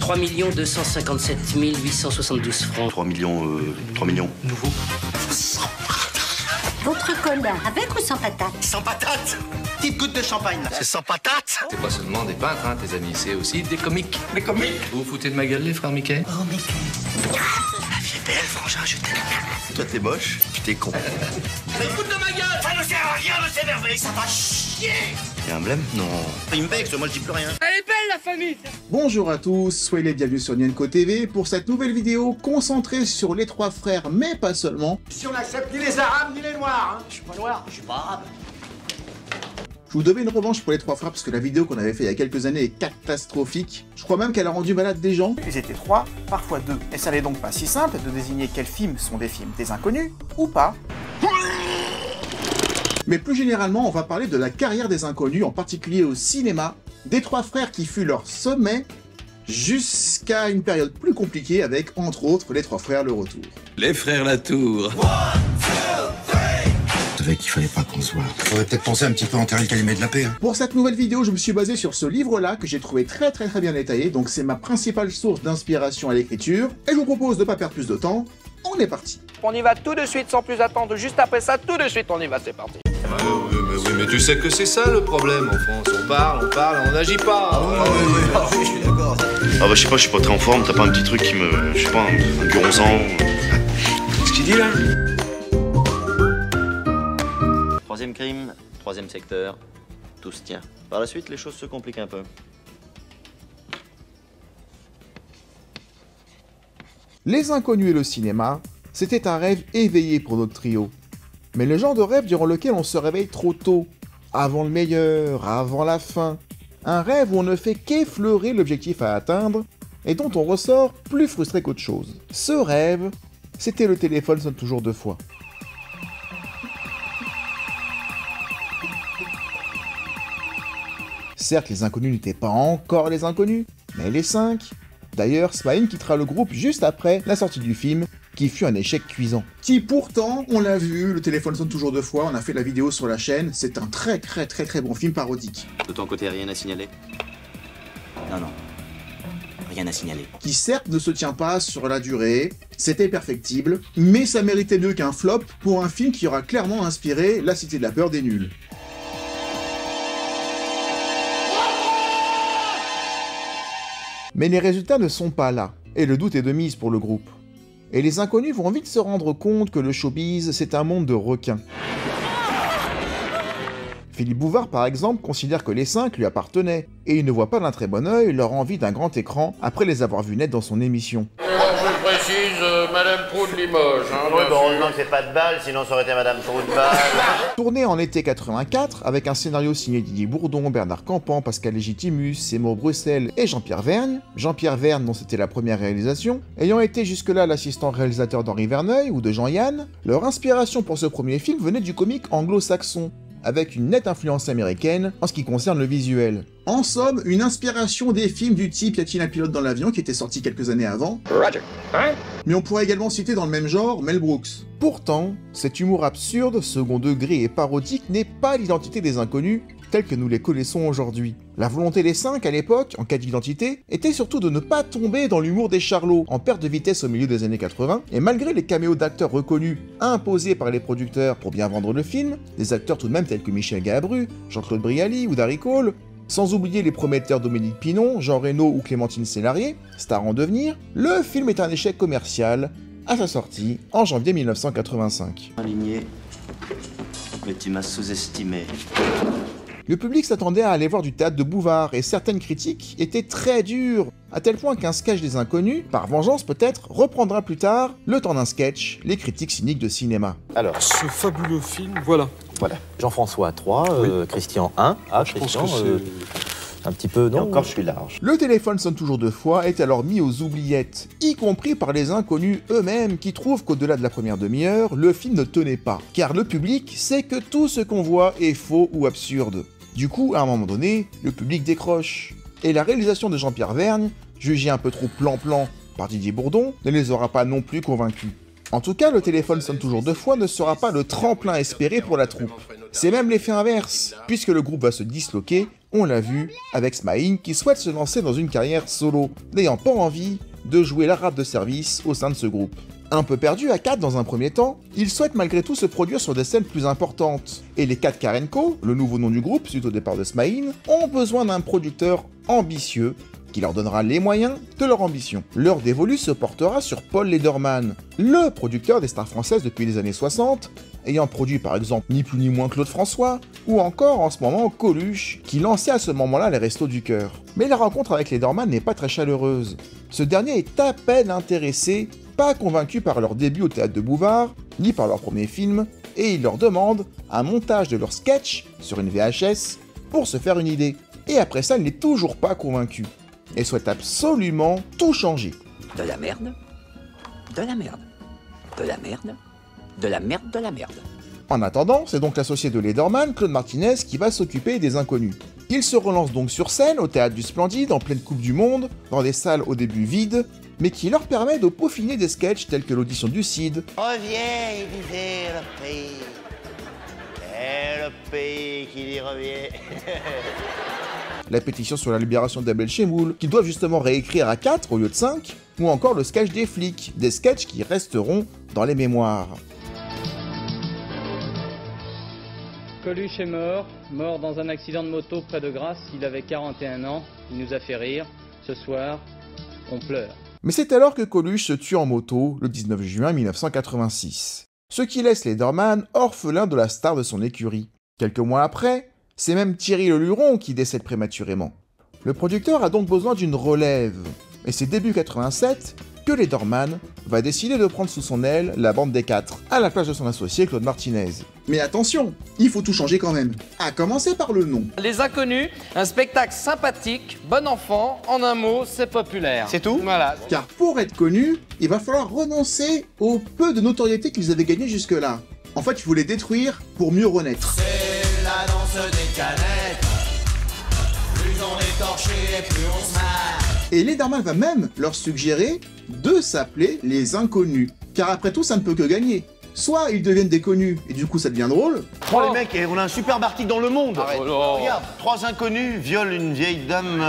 3 257 872 francs. 3 millions. Nouveau. Votre cola, avec ou sans patate? Sans patate. Petite goutte de champagne, là. C'est sans patate. C'est pas seulement des peintres, hein, tes amis, c'est aussi des comiques. Les comiques. Vous vous foutez de ma gueule, les frères Mickey? Oh, Mickey. La vie est belle, frangin, je t'aime. Toi, t'es moche, puis t'es con. Mais écoute de ma gueule. Ça ne sert à rien de s'énerver, ça va chier. Y'a un blême? Non. Il me vexe, moi je dis plus rien. Elle est belle, la famille! Bonjour à tous, soyez les bienvenus sur Nienko TV pour cette nouvelle vidéo concentrée sur les trois frères, mais pas seulement. Si on accepte ni les arabes ni les noirs, hein. Je suis pas noir, je suis pas arabe. Je vous devais une revanche pour les trois frères parce que la vidéo qu'on avait fait il y a quelques années est catastrophique. Je crois même qu'elle a rendu malade des gens. Ils étaient trois, parfois deux. Et ça n'est donc pas si simple de désigner quels films sont des films des inconnus, ou pas. Mais plus généralement, on va parler de la carrière des inconnus, en particulier au cinéma, des trois frères qui fut leur sommet, jusqu'à une période plus compliquée avec, entre autres, les trois frères Le Retour. Les frères Latour. Je savais qu'il fallait pas qu'on se voit. Faudrait peut-être penser un petit peu à enterrer le calumet de la paix. Hein. Pour cette nouvelle vidéo, je me suis basé sur ce livre-là, que j'ai trouvé très bien détaillé, donc c'est ma principale source d'inspiration à l'écriture, et je vous propose de pas perdre plus de temps, on est parti. On y va tout de suite sans plus attendre, juste après ça, tout de suite on y va, c'est parti. Mais tu sais que c'est ça le problème en France. On parle, on n'agit pas. Je suis d'accord. Ah bah je sais pas, je suis pas très en forme, t'as pas un petit truc qui me... Je sais pas, un guronzan. Qu'est-ce qu'il dit là? Troisième crime, troisième secteur, tout se tient. Par la suite, les choses se compliquent un peu. Les Inconnus et le cinéma, c'était un rêve éveillé pour notre trio. Mais le genre de rêve durant lequel on se réveille trop tôt, avant le meilleur, avant la fin. Un rêve où on ne fait qu'effleurer l'objectif à atteindre, et dont on ressort plus frustré qu'autre chose. Ce rêve, c'était le téléphone sonne toujours deux fois. Certes, les Inconnus n'étaient pas encore les Inconnus, mais les 5. D'ailleurs, Smaïn quittera le groupe juste après la sortie du film, qui fut un échec cuisant. Qui pourtant, on l'a vu, le téléphone sonne toujours deux fois, on a fait la vidéo sur la chaîne, c'est un très bon film parodique. De ton côté, rien à signaler? Non. Rien à signaler. Qui certes ne se tient pas sur la durée, c'était perfectible, mais ça méritait mieux qu'un flop pour un film qui aura clairement inspiré La Cité de la Peur des Nuls. Mais les résultats ne sont pas là, et le doute est de mise pour le groupe. Et les Inconnus vont vite se rendre compte que le showbiz, c'est un monde de requins. Philippe Bouvard, par exemple, considère que les 5 lui appartenaient, et il ne voit pas d'un très bon œil leur envie d'un grand écran après les avoir vus naître dans son émission. Je précise, Madame Proud de Limoges. Hein, Oui, heureusement que c'est pas de balle, sinon ça aurait été Madame Proud de balle. Tourné en été 84, avec un scénario signé Didier Bourdon, Bernard Campan, Pascal Légitimus, Seymour Bruxelles et Jean-Pierre Vergne. Jean-Pierre Vergne, dont c'était la première réalisation, ayant été jusque-là l'assistant réalisateur d'Henri Verneuil ou de Jean-Yann, leur inspiration pour ce premier film venait du comique anglo-saxon, avec une nette influence américaine en ce qui concerne le visuel. En somme, une inspiration des films du type Y a-t-il un pilote dans l'avion qui était sorti quelques années avant. Roger. Hein? Mais on pourrait également citer dans le même genre Mel Brooks. Pourtant, cet humour absurde, second degré et parodique n'est pas l'identité des Inconnus tels que nous les connaissons aujourd'hui. La volonté des 5 à l'époque, en cas d'identité, était surtout de ne pas tomber dans l'humour des charlots, en perte de vitesse au milieu des années 80, et malgré les caméos d'acteurs reconnus imposés par les producteurs pour bien vendre le film, des acteurs tout de même tels que Michel Galabru, Jean-Claude Brialy ou Darry Cole, sans oublier les prometteurs Dominique Pinon, Jean Reno ou Clémentine Célarié, stars en devenir, le film est un échec commercial à sa sortie en janvier 1985. Aligné, mais tu m'as sous-estimé. Le public s'attendait à aller voir du théâtre de Bouvard, et certaines critiques étaient très dures, à tel point qu'un sketch des Inconnus, par vengeance peut-être, reprendra plus tard, le temps d'un sketch, les critiques cyniques de cinéma. Alors, Ce fabuleux film, voilà. Jean-François 3, Christian 1. Ah, Je pense Christian, que un petit peu, Et non? encore, je suis large. Le téléphone sonne toujours deux fois est alors mis aux oubliettes, y compris par les Inconnus eux-mêmes qui trouvent qu'au-delà de la première demi-heure, le film ne tenait pas, car le public sait que tout ce qu'on voit est faux ou absurde. Du coup, à un moment donné, le public décroche. Et la réalisation de Jean-Pierre Vergne, jugée un peu trop plan-plan par Didier Bourdon, ne les aura pas non plus convaincus. En tout cas, le téléphone sonne toujours deux fois ne sera pas le tremplin espéré pour la troupe. C'est même l'effet inverse, puisque le groupe va se disloquer On l'a vu avec Smaïn qui souhaite se lancer dans une carrière solo, n'ayant pas envie de jouer l'arabe de service au sein de ce groupe. Un peu perdu à 4 dans un premier temps, il souhaite malgré tout se produire sur des scènes plus importantes. Et les 4 Karenko, le nouveau nom du groupe suite au départ de Smaïn, ont besoin d'un producteur ambitieux qui leur donnera les moyens de leur ambition. L'heure dévolue se portera sur Paul Lederman, le producteur des stars françaises depuis les années 60, ayant produit par exemple ni plus ni moins Claude François, ou encore en ce moment Coluche, qui lançait à ce moment-là les Restos du Cœur. Mais la rencontre avec Lederman n'est pas très chaleureuse. Ce dernier est à peine intéressé, pas convaincu par leur début au théâtre de Bouvard, ni par leur premier film, et il leur demande un montage de leur sketch sur une VHS pour se faire une idée. Et après ça, il n'est toujours pas convaincu, et souhaite absolument tout changer. De la merde, de la merde, de la merde, de la merde, de la merde. En attendant, c'est donc l'associé de Lederman, Claude Martinez, qui va s'occuper des inconnus. Il se relance donc sur scène au Théâtre du Splendide, en pleine Coupe du Monde, dans des salles au début vides, mais qui leur permet de peaufiner des sketchs tels que l'audition du Cid. Reviens, il disait le pays. Et le pays qui y revient. La pétition sur la libération d'Abel Chemoul, qu'ils doivent justement réécrire à 4 au lieu de 5, ou encore le sketch des flics, des sketchs qui resteront dans les mémoires. Coluche est mort dans un accident de moto près de Grasse, il avait 41 ans, il nous a fait rire. Ce soir, on pleure. Mais c'est alors que Coluche se tue en moto le 19 juin 1986. Ce qui laisse Lederman orphelin de la star de son écurie. Quelques mois après, c'est même Thierry Leluron qui décède prématurément. Le producteur a donc besoin d'une relève, et c'est début 87 que Lederman va décider de prendre sous son aile la bande des 4, à la place de son associé Claude Martinez. Mais attention, il faut tout changer quand même, à commencer par le nom. Les Inconnus, un spectacle sympathique, bon enfant, en un mot, c'est populaire. C'est tout ? Voilà. Car pour être connu, il va falloir renoncer au peu de notoriété qu'ils avaient gagné jusque-là. En fait, il faut les détruire pour mieux renaître. C'est la danse des canettes. Plus on est torché, plus on se marre. Et Lederman va même leur suggérer de s'appeler les Inconnus. Car après tout, ça ne peut que gagner. Soit ils deviennent des connus, et du coup ça devient drôle. Oh les mecs, on a un superbe article dans Le Monde. Oh, regarde, 3 inconnus violent une vieille dame.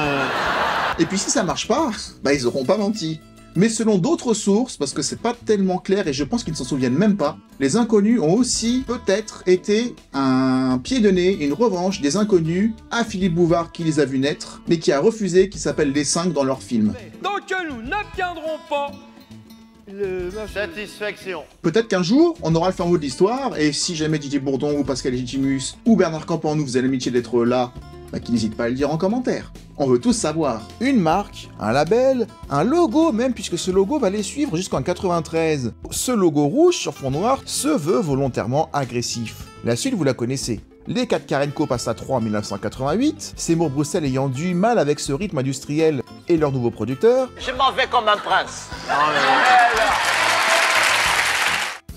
Et puis si ça marche pas, bah ils auront pas menti. Mais selon d'autres sources, parce que c'est pas tellement clair et je pense qu'ils ne s'en souviennent même pas, les Inconnus ont aussi peut-être été un pied de nez, une revanche des Inconnus à Philippe Bouvard qui les a vus naître, mais qui a refusé qu'ils s'appellent les 5 dans leur film. Donc nous n'obtiendrons pas Satisfaction. Peut-être qu'un jour, on aura le fin mot de l'histoire, et si jamais Didier Bourdon ou Pascal Légitimus ou Bernard Campan nous faisaient l'amitié d'être là, bah qu'ils n'hésitent pas à le dire en commentaire. On veut tous savoir. Une marque, un label, un logo même, puisque ce logo va les suivre jusqu'en 93. Ce logo rouge sur fond noir se veut volontairement agressif. La suite, vous la connaissez. Les 4 Karenko passent à 3 en 1988, Seymour Bruxelles ayant du mal avec ce rythme industriel et leur nouveau producteur, Je m'en vais comme un prince.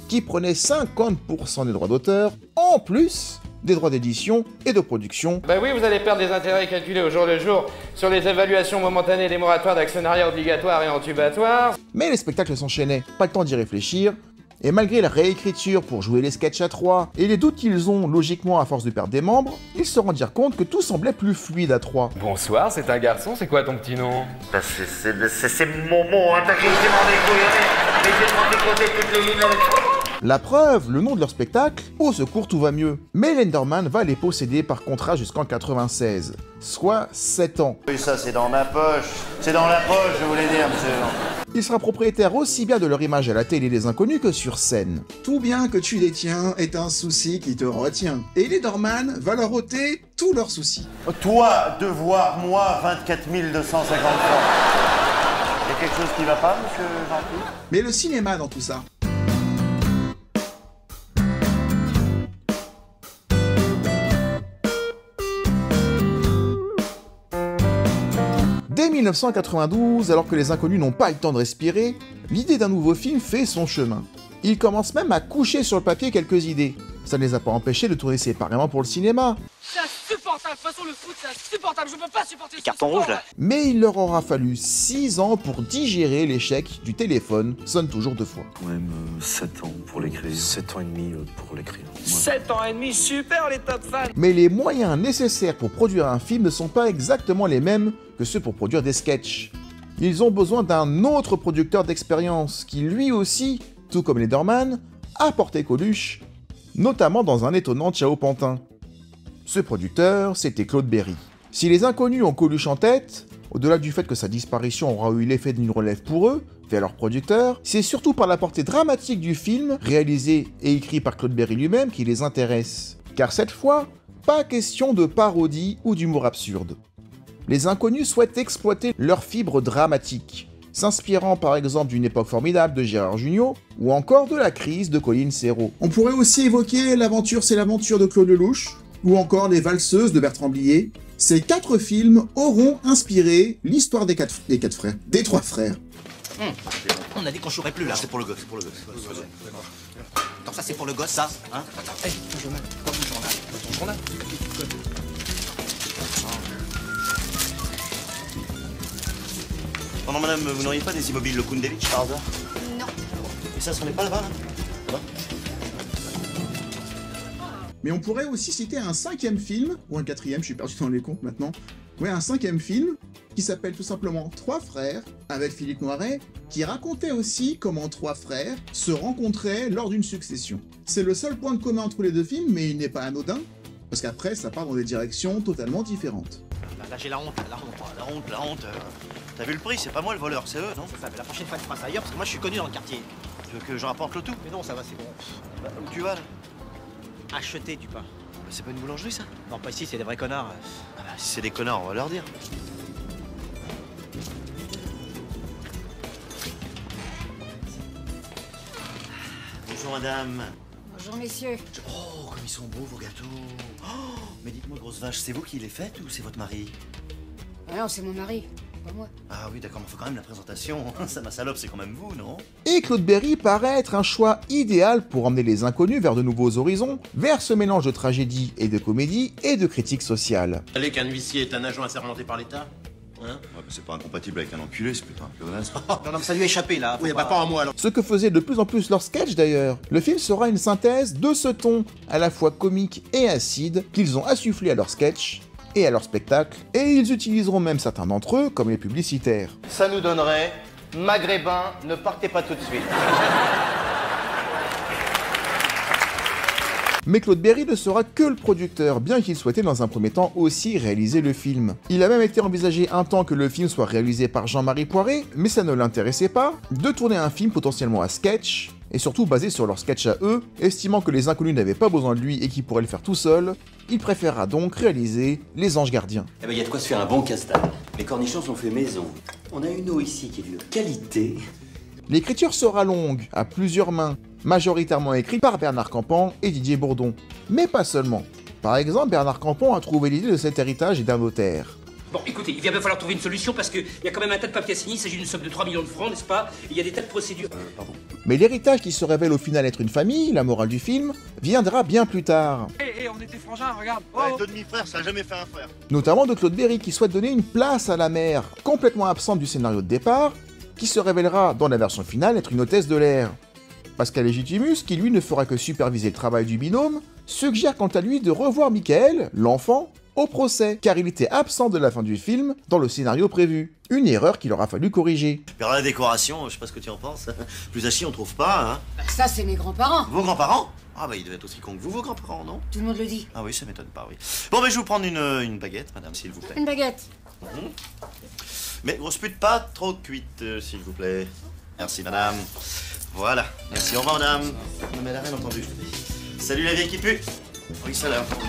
qui prenait 50% des droits d'auteur, en plus des droits d'édition et de production. Ben oui, vous allez perdre des intérêts calculés au jour le jour sur les évaluations momentanées des moratoires d'actionnariat obligatoire et entubatoire. Mais les spectacles s'enchaînaient, pas le temps d'y réfléchir, et malgré la réécriture pour jouer les sketchs à 3, et les doutes qu'ils ont logiquement à force de perdre des membres, ils se rendirent compte que tout semblait plus fluide à 3. Bonsoir, c'est un garçon, c'est quoi ton petit nom? Bah, c'est mon mot, hein, t'as qu'à m'en découvrir. Mais j'ai demandé toutes les lignes avec toi. La preuve, le nom de leur spectacle, au secours tout va mieux. Mais Lederman va les posséder par contrat jusqu'en 96, soit 7 ans. Oui, ça c'est dans ma poche. C'est dans la poche, je voulais dire, monsieur. Il sera propriétaire aussi bien de leur image à la télé des Inconnus que sur scène. Tout bien que tu détiens est un souci qui te retient. Et Lederman va leur ôter tous leurs soucis. Toi, devoir, moi, 24 250 francs. Il y a quelque chose qui va pas, monsieur Gentil? Mais le cinéma dans tout ça. Dès 1992, alors que les Inconnus n'ont pas le temps de respirer, l'idée d'un nouveau film fait son chemin. Ils commencent même à coucher sur le papier quelques idées. Ça ne les a pas empêchés de tourner séparément pour le cinéma. C'est insupportable. insupportable. De toute façon, le foot, c'est insupportable. Je peux pas supporter ce Carton rouge, là. Mais il leur aura fallu 6 ans pour digérer l'échec du téléphone sonne toujours 2 fois. Quand même 7 ans pour l'écrire. 7 ans et demi pour l'écrire. 7 ans et demi, super les top fans. Mais les moyens nécessaires pour produire un film ne sont pas exactement les mêmes que ceux pour produire des sketchs. Ils ont besoin d'un autre producteur d'expérience qui lui aussi, tout comme Lederman, a porté Coluche, notamment dans un étonnant Ciao Pantin. Ce producteur, c'était Claude Berry. Si les inconnus ont Coluche en tête, au-delà du fait que sa disparition aura eu l'effet d'une relève pour eux, vers leur producteur, c'est surtout par la portée dramatique du film, réalisé et écrit par Claude Berry lui-même, qui les intéresse. Car cette fois, pas question de parodie ou d'humour absurde. Les inconnus souhaitent exploiter leur fibre dramatique, s'inspirant par exemple d'une époque formidable de Gérard Jugnot, ou encore de la crise de Colin Serrault. On pourrait aussi évoquer L'aventure c'est l'aventure de Claude Lelouch, ou encore Les valseuses de Bertrand Blier. Ces 4 films auront inspiré l'histoire des trois frères. On a dit qu'on chouerait plus là. C'est pour le gosse, c'est pour le gosse. Attends, ça c'est pour le gosse, ça. Hein? Attends, hé, ton journal. Quoi, ton journal? Ton journal? Oh non, madame, vous n'auriez pas des immobiles le Kundevich par hasard? Non. Et ça, ce n'est pas là-bas, là? Là-bas? Mais on pourrait aussi citer un 5e film, ou un 4e, je suis perdu dans les comptes maintenant. Ouais, un 5e film, qui s'appelle tout simplement Trois frères, avec Philippe Noiret, qui racontait aussi comment 3 frères se rencontraient lors d'une succession. C'est le seul point de commun entre les 2 films, mais il n'est pas anodin, parce qu'après, ça part dans des directions totalement différentes. Là, j'ai la honte, la honte. La honte. T'as vu le prix? C'est pas moi le voleur, c'est eux, non? C'est ça, mais la prochaine fois, tu feras ça ailleurs, parce que moi, je suis connu dans le quartier. Tu veux que je rapporte le tout? Mais non, ça va, c'est bon. Bah, où tu vas, là? Acheter du pain. Bah, c'est pas une boulangerie, ça? Non, pas ici, c'est des vrais connards. Ah bah, si c'est des connards, on va leur dire. Bonjour, madame. Bonjour, messieurs. Oh, comme ils sont beaux, vos gâteaux. Oh, mais dites-moi, grosse vache, c'est vous qui les faites ou c'est votre mari? Ah non, c'est mon mari, pas moi. Ah oui, d'accord, mais faut quand même la présentation. Ça, ma salope, c'est quand même vous, non? Et Claude Berry paraît être un choix idéal pour emmener les inconnus vers de nouveaux horizons, vers ce mélange de tragédie et de comédie et de critique sociale. Vous savez qu'un huissier est un agent assermenté par l'État? Hein? Ouais, bah c'est pas incompatible avec un enculé, c'est plutôt un pléonasme. Non, non, mais ça lui a échappé, là. Oui, bah pas à moi, alors. Ce que faisait de plus en plus leur sketch d'ailleurs. Le film sera une synthèse de ce ton, à la fois comique et acide, qu'ils ont insufflé à leur sketch et à leur spectacle, et ils utiliseront même certains d'entre eux comme les publicitaires. Ça nous donnerait Maghrébin, ne partez pas tout de suite. Mais Claude Berry ne sera que le producteur, bien qu'il souhaitait dans un premier temps aussi réaliser le film. Il a même été envisagé un temps que le film soit réalisé par Jean-Marie Poiré, mais ça ne l'intéressait pas, de tourner un film potentiellement à sketch, et surtout basé sur leur sketch à eux, estimant que les inconnus n'avaient pas besoin de lui et qu'il pourrait le faire tout seul, il préférera donc réaliser Les Anges Gardiens. Eh ben, y a de quoi se faire un bon casse-dalle. Les cornichons sont faits maison. On a une eau ici qui est de qualité. L'écriture sera longue, à plusieurs mains, majoritairement écrite par Bernard Campan et Didier Bourdon. Mais pas seulement. Par exemple, Bernard Campan a trouvé l'idée de cet héritage d'un notaire. Bon, écoutez, il va bien falloir trouver une solution parce qu'il y a quand même un tas de papiers à signer, il s'agit d'une somme de 3 millions de francs, n'est-ce pas? Il y a des tas de procédures. Pardon. Mais l'héritage qui se révèle au final être une famille, la morale du film, viendra bien plus tard. Hé, on était frangins, regarde. Ouais, deux demi-frères, ça a jamais fait un frère. Notamment de Claude Berry qui souhaite donner une place à la mère, complètement absente du scénario de départ, qui se révélera dans la version finale être une hôtesse de l'air. Pascal Légitimus, qui lui ne fera que superviser le travail du binôme, suggère quant à lui de revoir Michael, l'enfant, au procès, car il était absent de la fin du film dans le scénario prévu. Une erreur qu'il aura fallu corriger. Vers la décoration, je sais pas ce que tu en penses. Plus à chier, on trouve pas, hein. Bah, ça, c'est mes grands-parents. Vos grands-parents? Ah bah ils devaient être aussi cons que vous, vos grands-parents, non? Tout le monde le dit. Ah oui, ça m'étonne pas, oui. Bon, ben je vais vous prendre une baguette, madame, s'il vous plaît. Une baguette. Mais grosse pute, pas trop cuite, s'il vous plaît. Merci, madame. Voilà. Merci, au revoir, madame. Non, mais elle a rien entendu, je te dis. Salut la vieille qui pue. Oui, ça l'a entendu.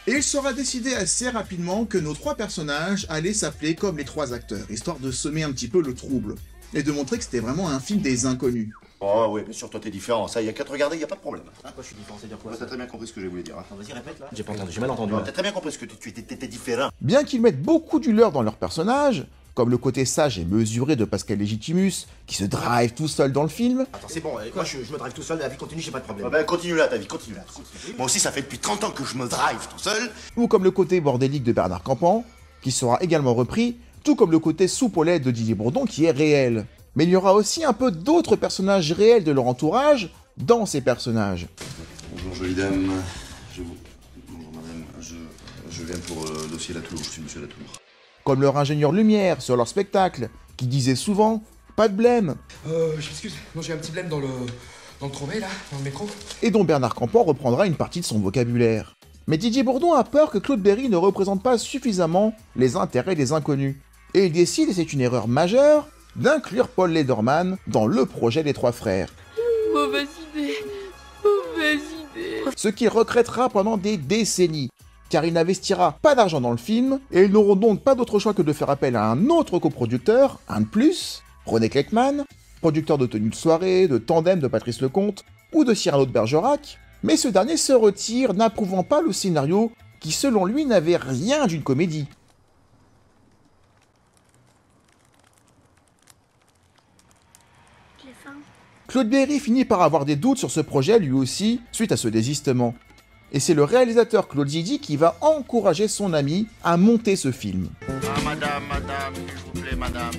Et il sera décidé assez rapidement que nos 3 personnages allaient s'appeler comme les 3 acteurs, histoire de semer un petit peu le trouble, et de montrer que c'était vraiment un film des inconnus. Oh oui, bien sûr, toi t'es différent, ça, y a qu'à te regarder, y a pas de problème. Quoi, je suis différent, c'est dire quoi? T'as très bien compris ce que je voulais dire. Hein. Vas-y, répète là. J'ai pas entendu, j'ai mal entendu. T'as très bien compris ce que tu étais différent. Bien qu'ils mettent beaucoup du leur dans leurs personnages, comme le côté sage et mesuré de Pascal Légitimus, qui se drive tout seul dans le film. Attends, c'est bon, moi je me drive tout seul, la vie continue, j'ai pas de problème. Ben continue là ta vie, continue là. Moi aussi ça fait depuis 30 ans que je me drive tout seul. Ou comme le côté bordélique de Bernard Campan, qui sera également repris, tout comme le côté soupe aux lettres de Didier Bourdon qui est réel. Mais il y aura aussi un peu d'autres personnages réels de leur entourage dans ces personnages. Bonjour jolie dame, bonjour madame, je viens pour le dossier Latour, je suis monsieur Latour. Comme leur ingénieur lumière sur leur spectacle, qui disait souvent « pas de blême ». Je m'excuse, non j'ai un petit blême dans le tramway là, dans le métro. Et dont Bernard Campan reprendra une partie de son vocabulaire. Mais Didier Bourdon a peur que Claude Berry ne représente pas suffisamment les intérêts des inconnus. Et il décide, et c'est une erreur majeure, d'inclure Paul Lederman dans le projet des trois frères. Mauvaise idée, mauvaise idée. Ce qu'il regrettera pendant des décennies, car il n'investira pas d'argent dans le film, et ils n'auront donc pas d'autre choix que de faire appel à un autre coproducteur, un de plus, René Kleckmann, producteur de Tenue de soirée, de Tandem de Patrice Lecomte, ou de Cyrano de Bergerac, mais ce dernier se retire, n'approuvant pas le scénario qui selon lui n'avait rien d'une comédie. Claude Berry finit par avoir des doutes sur ce projet lui aussi, suite à ce désistement. Et c'est le réalisateur Claude Zidi qui va encourager son ami à monter ce film. Ah madame, s'il vous plaît, madame.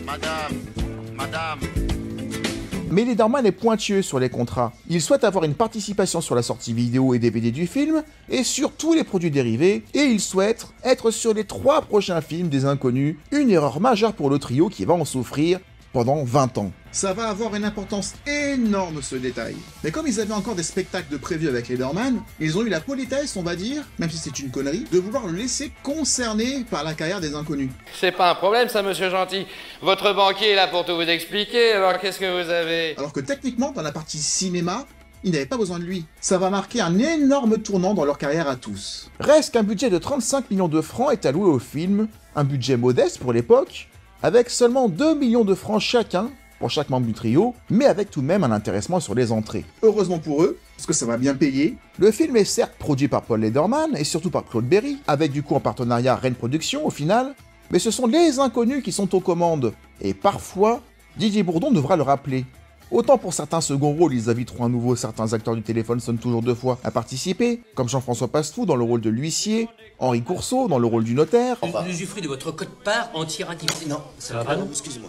Mais Lederman est pointueux sur les contrats. Il souhaite avoir une participation sur la sortie vidéo et DVD du film, et sur tous les produits dérivés, et il souhaite être sur les 3 prochains films des Inconnus, une erreur majeure pour le trio qui va en souffrir pendant 20 ans. Ça va avoir une importance énorme ce détail. Mais comme ils avaient encore des spectacles de prévus avec Lederman, ils ont eu la politesse, on va dire, même si c'est une connerie, de vouloir le laisser concerné par la carrière des Inconnus. C'est pas un problème ça, monsieur Gentil. Votre banquier est là pour tout vous expliquer, alors qu'est-ce que vous avez? Alors que techniquement, dans la partie cinéma, ils n'avaient pas besoin de lui. Ça va marquer un énorme tournant dans leur carrière à tous. Reste qu'un budget de 35 millions de francs est alloué au film, un budget modeste pour l'époque, avec seulement 2 millions de francs chacun pour chaque membre du trio, mais avec tout de même un intéressement sur les entrées. Heureusement pour eux, parce que ça va bien payer. Le film est certes produit par Paul Lederman et surtout par Claude Berry, avec du coup en partenariat Rennes Productions au final, mais ce sont les Inconnus qui sont aux commandes, et parfois, Didier Bourdon devra le rappeler. Autant pour certains seconds rôles, ils inviteront à nouveau certains acteurs du téléphone sonnent toujours 2 fois à participer, comme Jean-François Passetou dans le rôle de l'huissier, Henri Courceau dans le rôle du notaire. L'usufruit de votre code-part entière activité. Non, ça va pas, non, excusez-moi.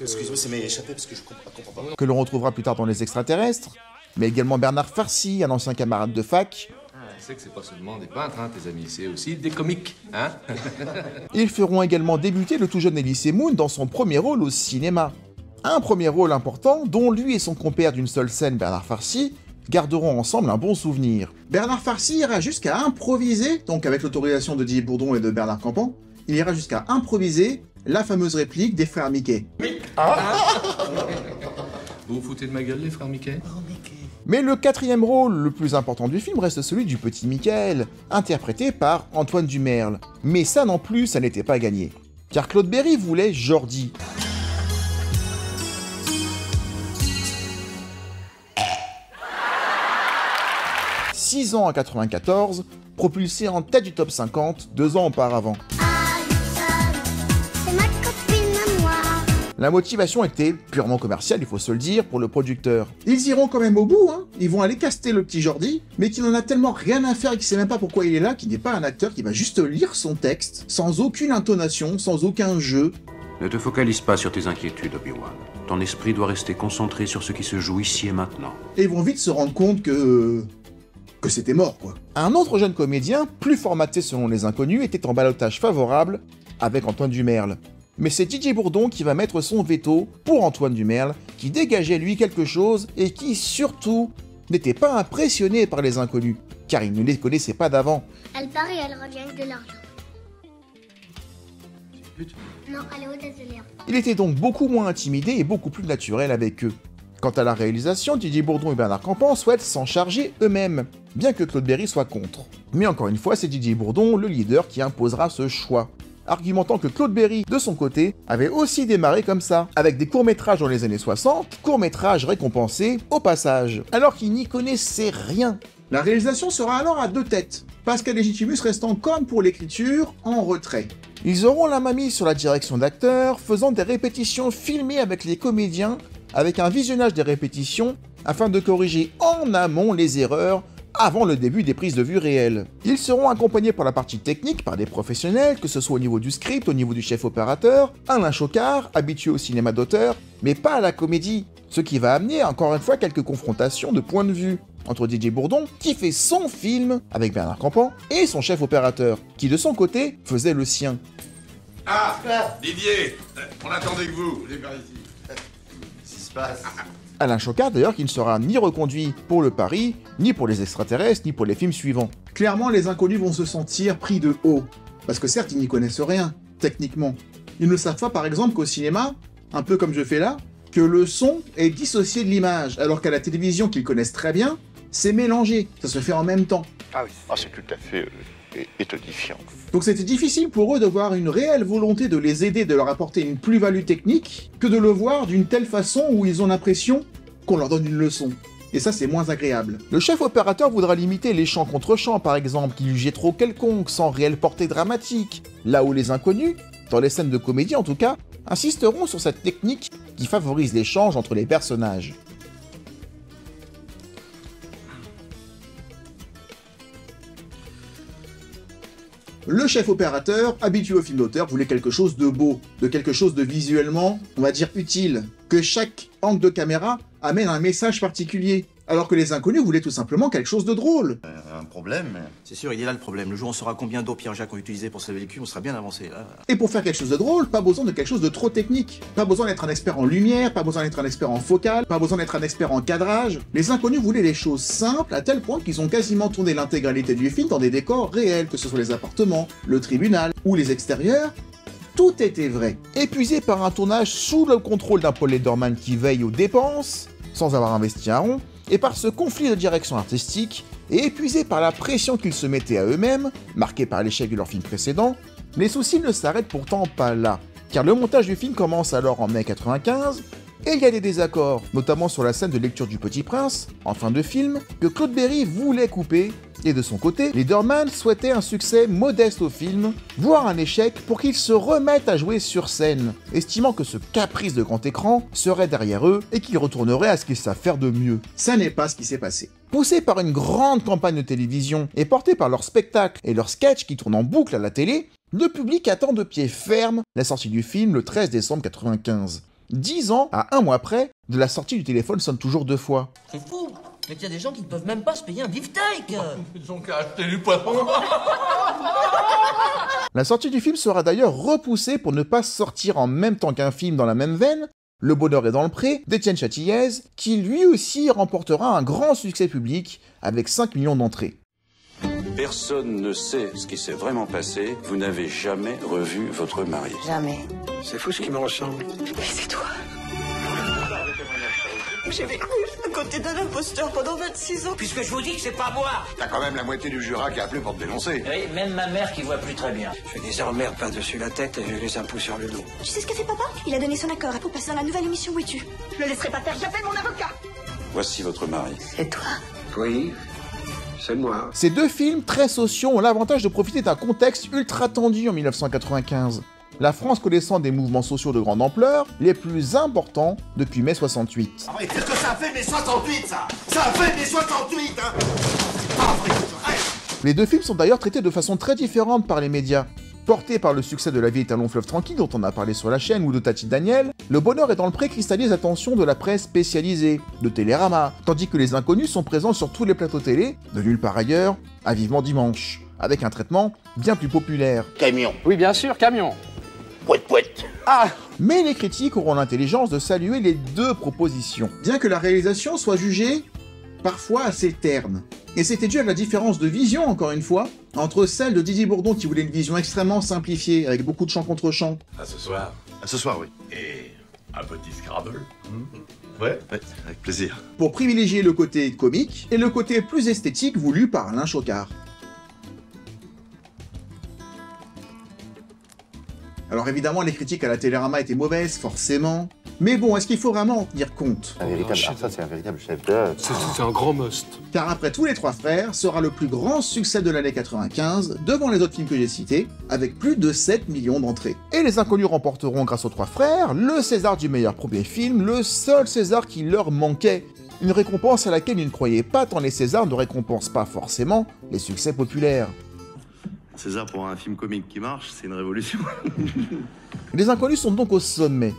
Excusez-moi, c'est mes échappés parce que je comprends pas. Que l'on retrouvera plus tard dans Les Extraterrestres, mais également Bernard Farcy, un ancien camarade de fac. Tu sais que c'est pas seulement des peintres, hein, tes amis, c'est aussi des comiques, hein. Ils feront également débuter le tout jeune Elie Moon dans son premier rôle au cinéma. Un premier rôle important dont lui et son compère d'une seule scène, Bernard Farcy, garderont ensemble un bon souvenir. Bernard Farcy ira jusqu'à improviser, donc avec l'autorisation de Didier Bourdon et de Bernard Campan, il ira jusqu'à improviser la fameuse réplique des frères Mickey. Vous vous foutez de ma gueule, les frères Mickey? Mais le 4e rôle le plus important du film reste celui du petit Michael, interprété par Antoine Dumerle. Mais ça non plus, ça n'était pas gagné. Car Claude Berry voulait Jordi. Six ans en 94, propulsé en tête du top 50 2 ans auparavant. La motivation était purement commerciale, il faut se le dire, pour le producteur. Ils iront quand même au bout, hein. Ils vont aller caster le petit Jordi, mais qu'il en a tellement rien à faire et qu'il sait même pas pourquoi il est là, qu'il n'est pas un acteur qui va juste lire son texte, sans aucune intonation, sans aucun jeu. Ne te focalise pas sur tes inquiétudes, Obi-Wan. Ton esprit doit rester concentré sur ce qui se joue ici et maintenant. Et ils vont vite se rendre compte que c'était mort, quoi. Un autre jeune comédien, plus formaté selon les Inconnus, était en ballottage favorable avec Antoine Dumerle. Mais c'est Didier Bourdon qui va mettre son veto pour Antoine Dumerle, qui dégageait lui quelque chose et qui, surtout, n'était pas impressionné par les Inconnus, car il ne les connaissait pas d'avant. Elle part et elle revient avec de l'argent. Non, elle est hôtesse de l'air. Il était donc beaucoup moins intimidé et beaucoup plus naturel avec eux. Quant à la réalisation, Didier Bourdon et Bernard Campan souhaitent s'en charger eux-mêmes, bien que Claude Berry soit contre. Mais encore une fois, c'est Didier Bourdon, le leader, qui imposera ce choix, argumentant que Claude Berry, de son côté, avait aussi démarré comme ça, avec des courts-métrages dans les années 60, courts-métrages récompensés au passage, alors qu'il n'y connaissait rien. La réalisation sera alors à 2 têtes, Pascal Légitimus restant comme pour l'écriture en retrait. Ils auront la main mise sur la direction d'acteurs, faisant des répétitions filmées avec les comédiens, avec un visionnage des répétitions, afin de corriger en amont les erreurs avant le début des prises de vue réelles. Ils seront accompagnés pour la partie technique par des professionnels, que ce soit au niveau du script, au niveau du chef opérateur, Alain Chocard, habitué au cinéma d'auteur, mais pas à la comédie, ce qui va amener encore une fois quelques confrontations de points de vue entre Didier Bourdon, qui fait son film avec Bernard Campan, et son chef opérateur, qui de son côté faisait le sien. Ah, Didier, on attendait que vous, les par ici. Qu'est-ce qui se passe? Alain Chocard d'ailleurs qui ne sera ni reconduit pour le pari, ni pour les extraterrestres, ni pour les films suivants. Clairement, les inconnus vont se sentir pris de haut. Parce que certes, ils n'y connaissent rien, techniquement. Ils ne savent pas, par exemple, qu'au cinéma, un peu comme je fais là, que le son est dissocié de l'image, alors qu'à la télévision, qu'ils connaissent très bien, c'est mélangé, ça se fait en même temps. Ah oui, c'est tout à fait étonifiant. Donc c'était difficile pour eux de voir une réelle volonté de les aider, de leur apporter une plus-value technique, que de le voir d'une telle façon où ils ont l'impression qu'on leur donne une leçon. Et ça, c'est moins agréable. Le chef opérateur voudra limiter les chants contre chants, par exemple, qu'il jugeait trop quelconque, sans réelle portée dramatique, là où les inconnus, dans les scènes de comédie en tout cas, insisteront sur cette technique qui favorise l'échange entre les personnages. Le chef opérateur, habitué au film d'auteur, voulait quelque chose de beau, de quelque chose de visuellement, on va dire utile, que chaque angle de caméra amène un message particulier, alors que les inconnus voulaient tout simplement quelque chose de drôle. Un problème, mais... C'est sûr, il est là le problème. Le jour où on saura combien d'eau Pierre-Jacques ont utilisé pour se laver le cul, on sera bien avancé, là. Et pour faire quelque chose de drôle, pas besoin de quelque chose de trop technique. Pas besoin d'être un expert en lumière, pas besoin d'être un expert en focal, pas besoin d'être un expert en cadrage. Les inconnus voulaient des choses simples à tel point qu'ils ont quasiment tourné l'intégralité du film dans des décors réels, que ce soit les appartements, le tribunal ou les extérieurs. Tout était vrai. Épuisé par un tournage sous le contrôle d'un Paul Lederman qui veille aux dépenses, sans avoir investi un rond, et par ce conflit de direction artistique, et épuisés par la pression qu'ils se mettaient à eux-mêmes, marqués par l'échec de leur film précédent, les soucis ne s'arrêtent pourtant pas là, car le montage du film commence alors en mai 95, et il y a des désaccords, notamment sur la scène de lecture du Petit Prince, en fin de film, que Claude Berry voulait couper, et de son côté, Lederman souhaitait un succès modeste au film, voire un échec pour qu'ils se remettent à jouer sur scène, estimant que ce caprice de grand écran serait derrière eux et qu'ils retourneraient à ce qu'ils savent faire de mieux. Ça n'est pas ce qui s'est passé. Poussés par une grande campagne de télévision et portés par leurs spectacles et leurs sketchs qui tournent en boucle à la télé, le public attend de pied ferme la sortie du film le 13 décembre 95. 10 ans à un mois près de la sortie du Téléphone sonne toujours 2 fois. C'est fou, mais qu'il y a des gens qui ne peuvent même pas se payer un beefsteak. Ils ont qu'à acheter du poisson. La sortie du film sera d'ailleurs repoussée pour ne pas sortir en même temps qu'un film dans la même veine, Le Bonheur est dans le pré, d'Étienne Châtillaise, qui lui aussi remportera un grand succès public avec 5 millions d'entrées. Personne ne sait ce qui s'est vraiment passé. Vous n'avez jamais revu votre mari. Jamais. C'est fou ce qui me ressemble. Mais c'est toi. J'ai vécu à côté d'un imposteur pendant 26 ans. Puisque je vous dis que c'est pas moi. T'as quand même la moitié du Jura qui a appelé pour te dénoncer. Oui, même ma mère qui voit plus très bien. J'ai des emmerdes par-dessus la tête et j'ai les impôts sur le dos. Tu sais ce qu'a fait papa? Il a donné son accord pour passer dans la nouvelle émission Où es-tu? Je le laisserai pas faire, j'appelle mon avocat. Voici votre mari. C'est toi. Oui, c'est moi. Ces deux films très sociaux ont l'avantage de profiter d'un contexte ultra tendu en 1995. La France connaissant des mouvements sociaux de grande ampleur, les plus importants depuis mai 68. Ah ouais, qu'est-ce que ça a fait mai 68, ça? Ça a fait mai 68, hein? Ah, les deux films sont d'ailleurs traités de façon très différente par les médias. Porté par le succès de La vie est un long fleuve tranquille, dont on a parlé sur la chaîne, ou de Tati Daniel, Le Bonheur est dans le pré cristallise l'attention de la presse spécialisée, de Télérama, tandis que Les Inconnus sont présents sur tous les plateaux télé, de nulle part ailleurs, à Vivement Dimanche, avec un traitement bien plus populaire. Camion. Oui, bien sûr, camion. Pouette, pouette. Ah! Mais les critiques auront l'intelligence de saluer les deux propositions. Bien que la réalisation soit jugée parfois assez terne. Et c'était dû à la différence de vision, encore une fois, entre celle de Didier Bourdon qui voulait une vision extrêmement simplifiée, avec beaucoup de chants contre chants. À ce soir. À ce soir, oui. Et un petit Scrabble. Ouais, avec plaisir. Pour privilégier le côté comique et le côté plus esthétique voulu par Alain Chocard. Alors évidemment, les critiques à la Télérama étaient mauvaises, forcément. Mais bon, est-ce qu'il faut vraiment en tenir compte? Un véritable, ça c'est un véritable chef d'œuvre. C'est un grand must. Car après tous les trois frères, sera le plus grand succès de l'année 95, devant les autres films que j'ai cités, avec plus de 7 millions d'entrées. Et les Inconnus remporteront, grâce aux trois frères, le César du meilleur premier film, le seul César qui leur manquait. Une récompense à laquelle ils ne croyaient pas, tant les Césars ne récompensent pas forcément les succès populaires. César, pour un film comique qui marche, c'est une révolution. Les Inconnus sont donc au sommet.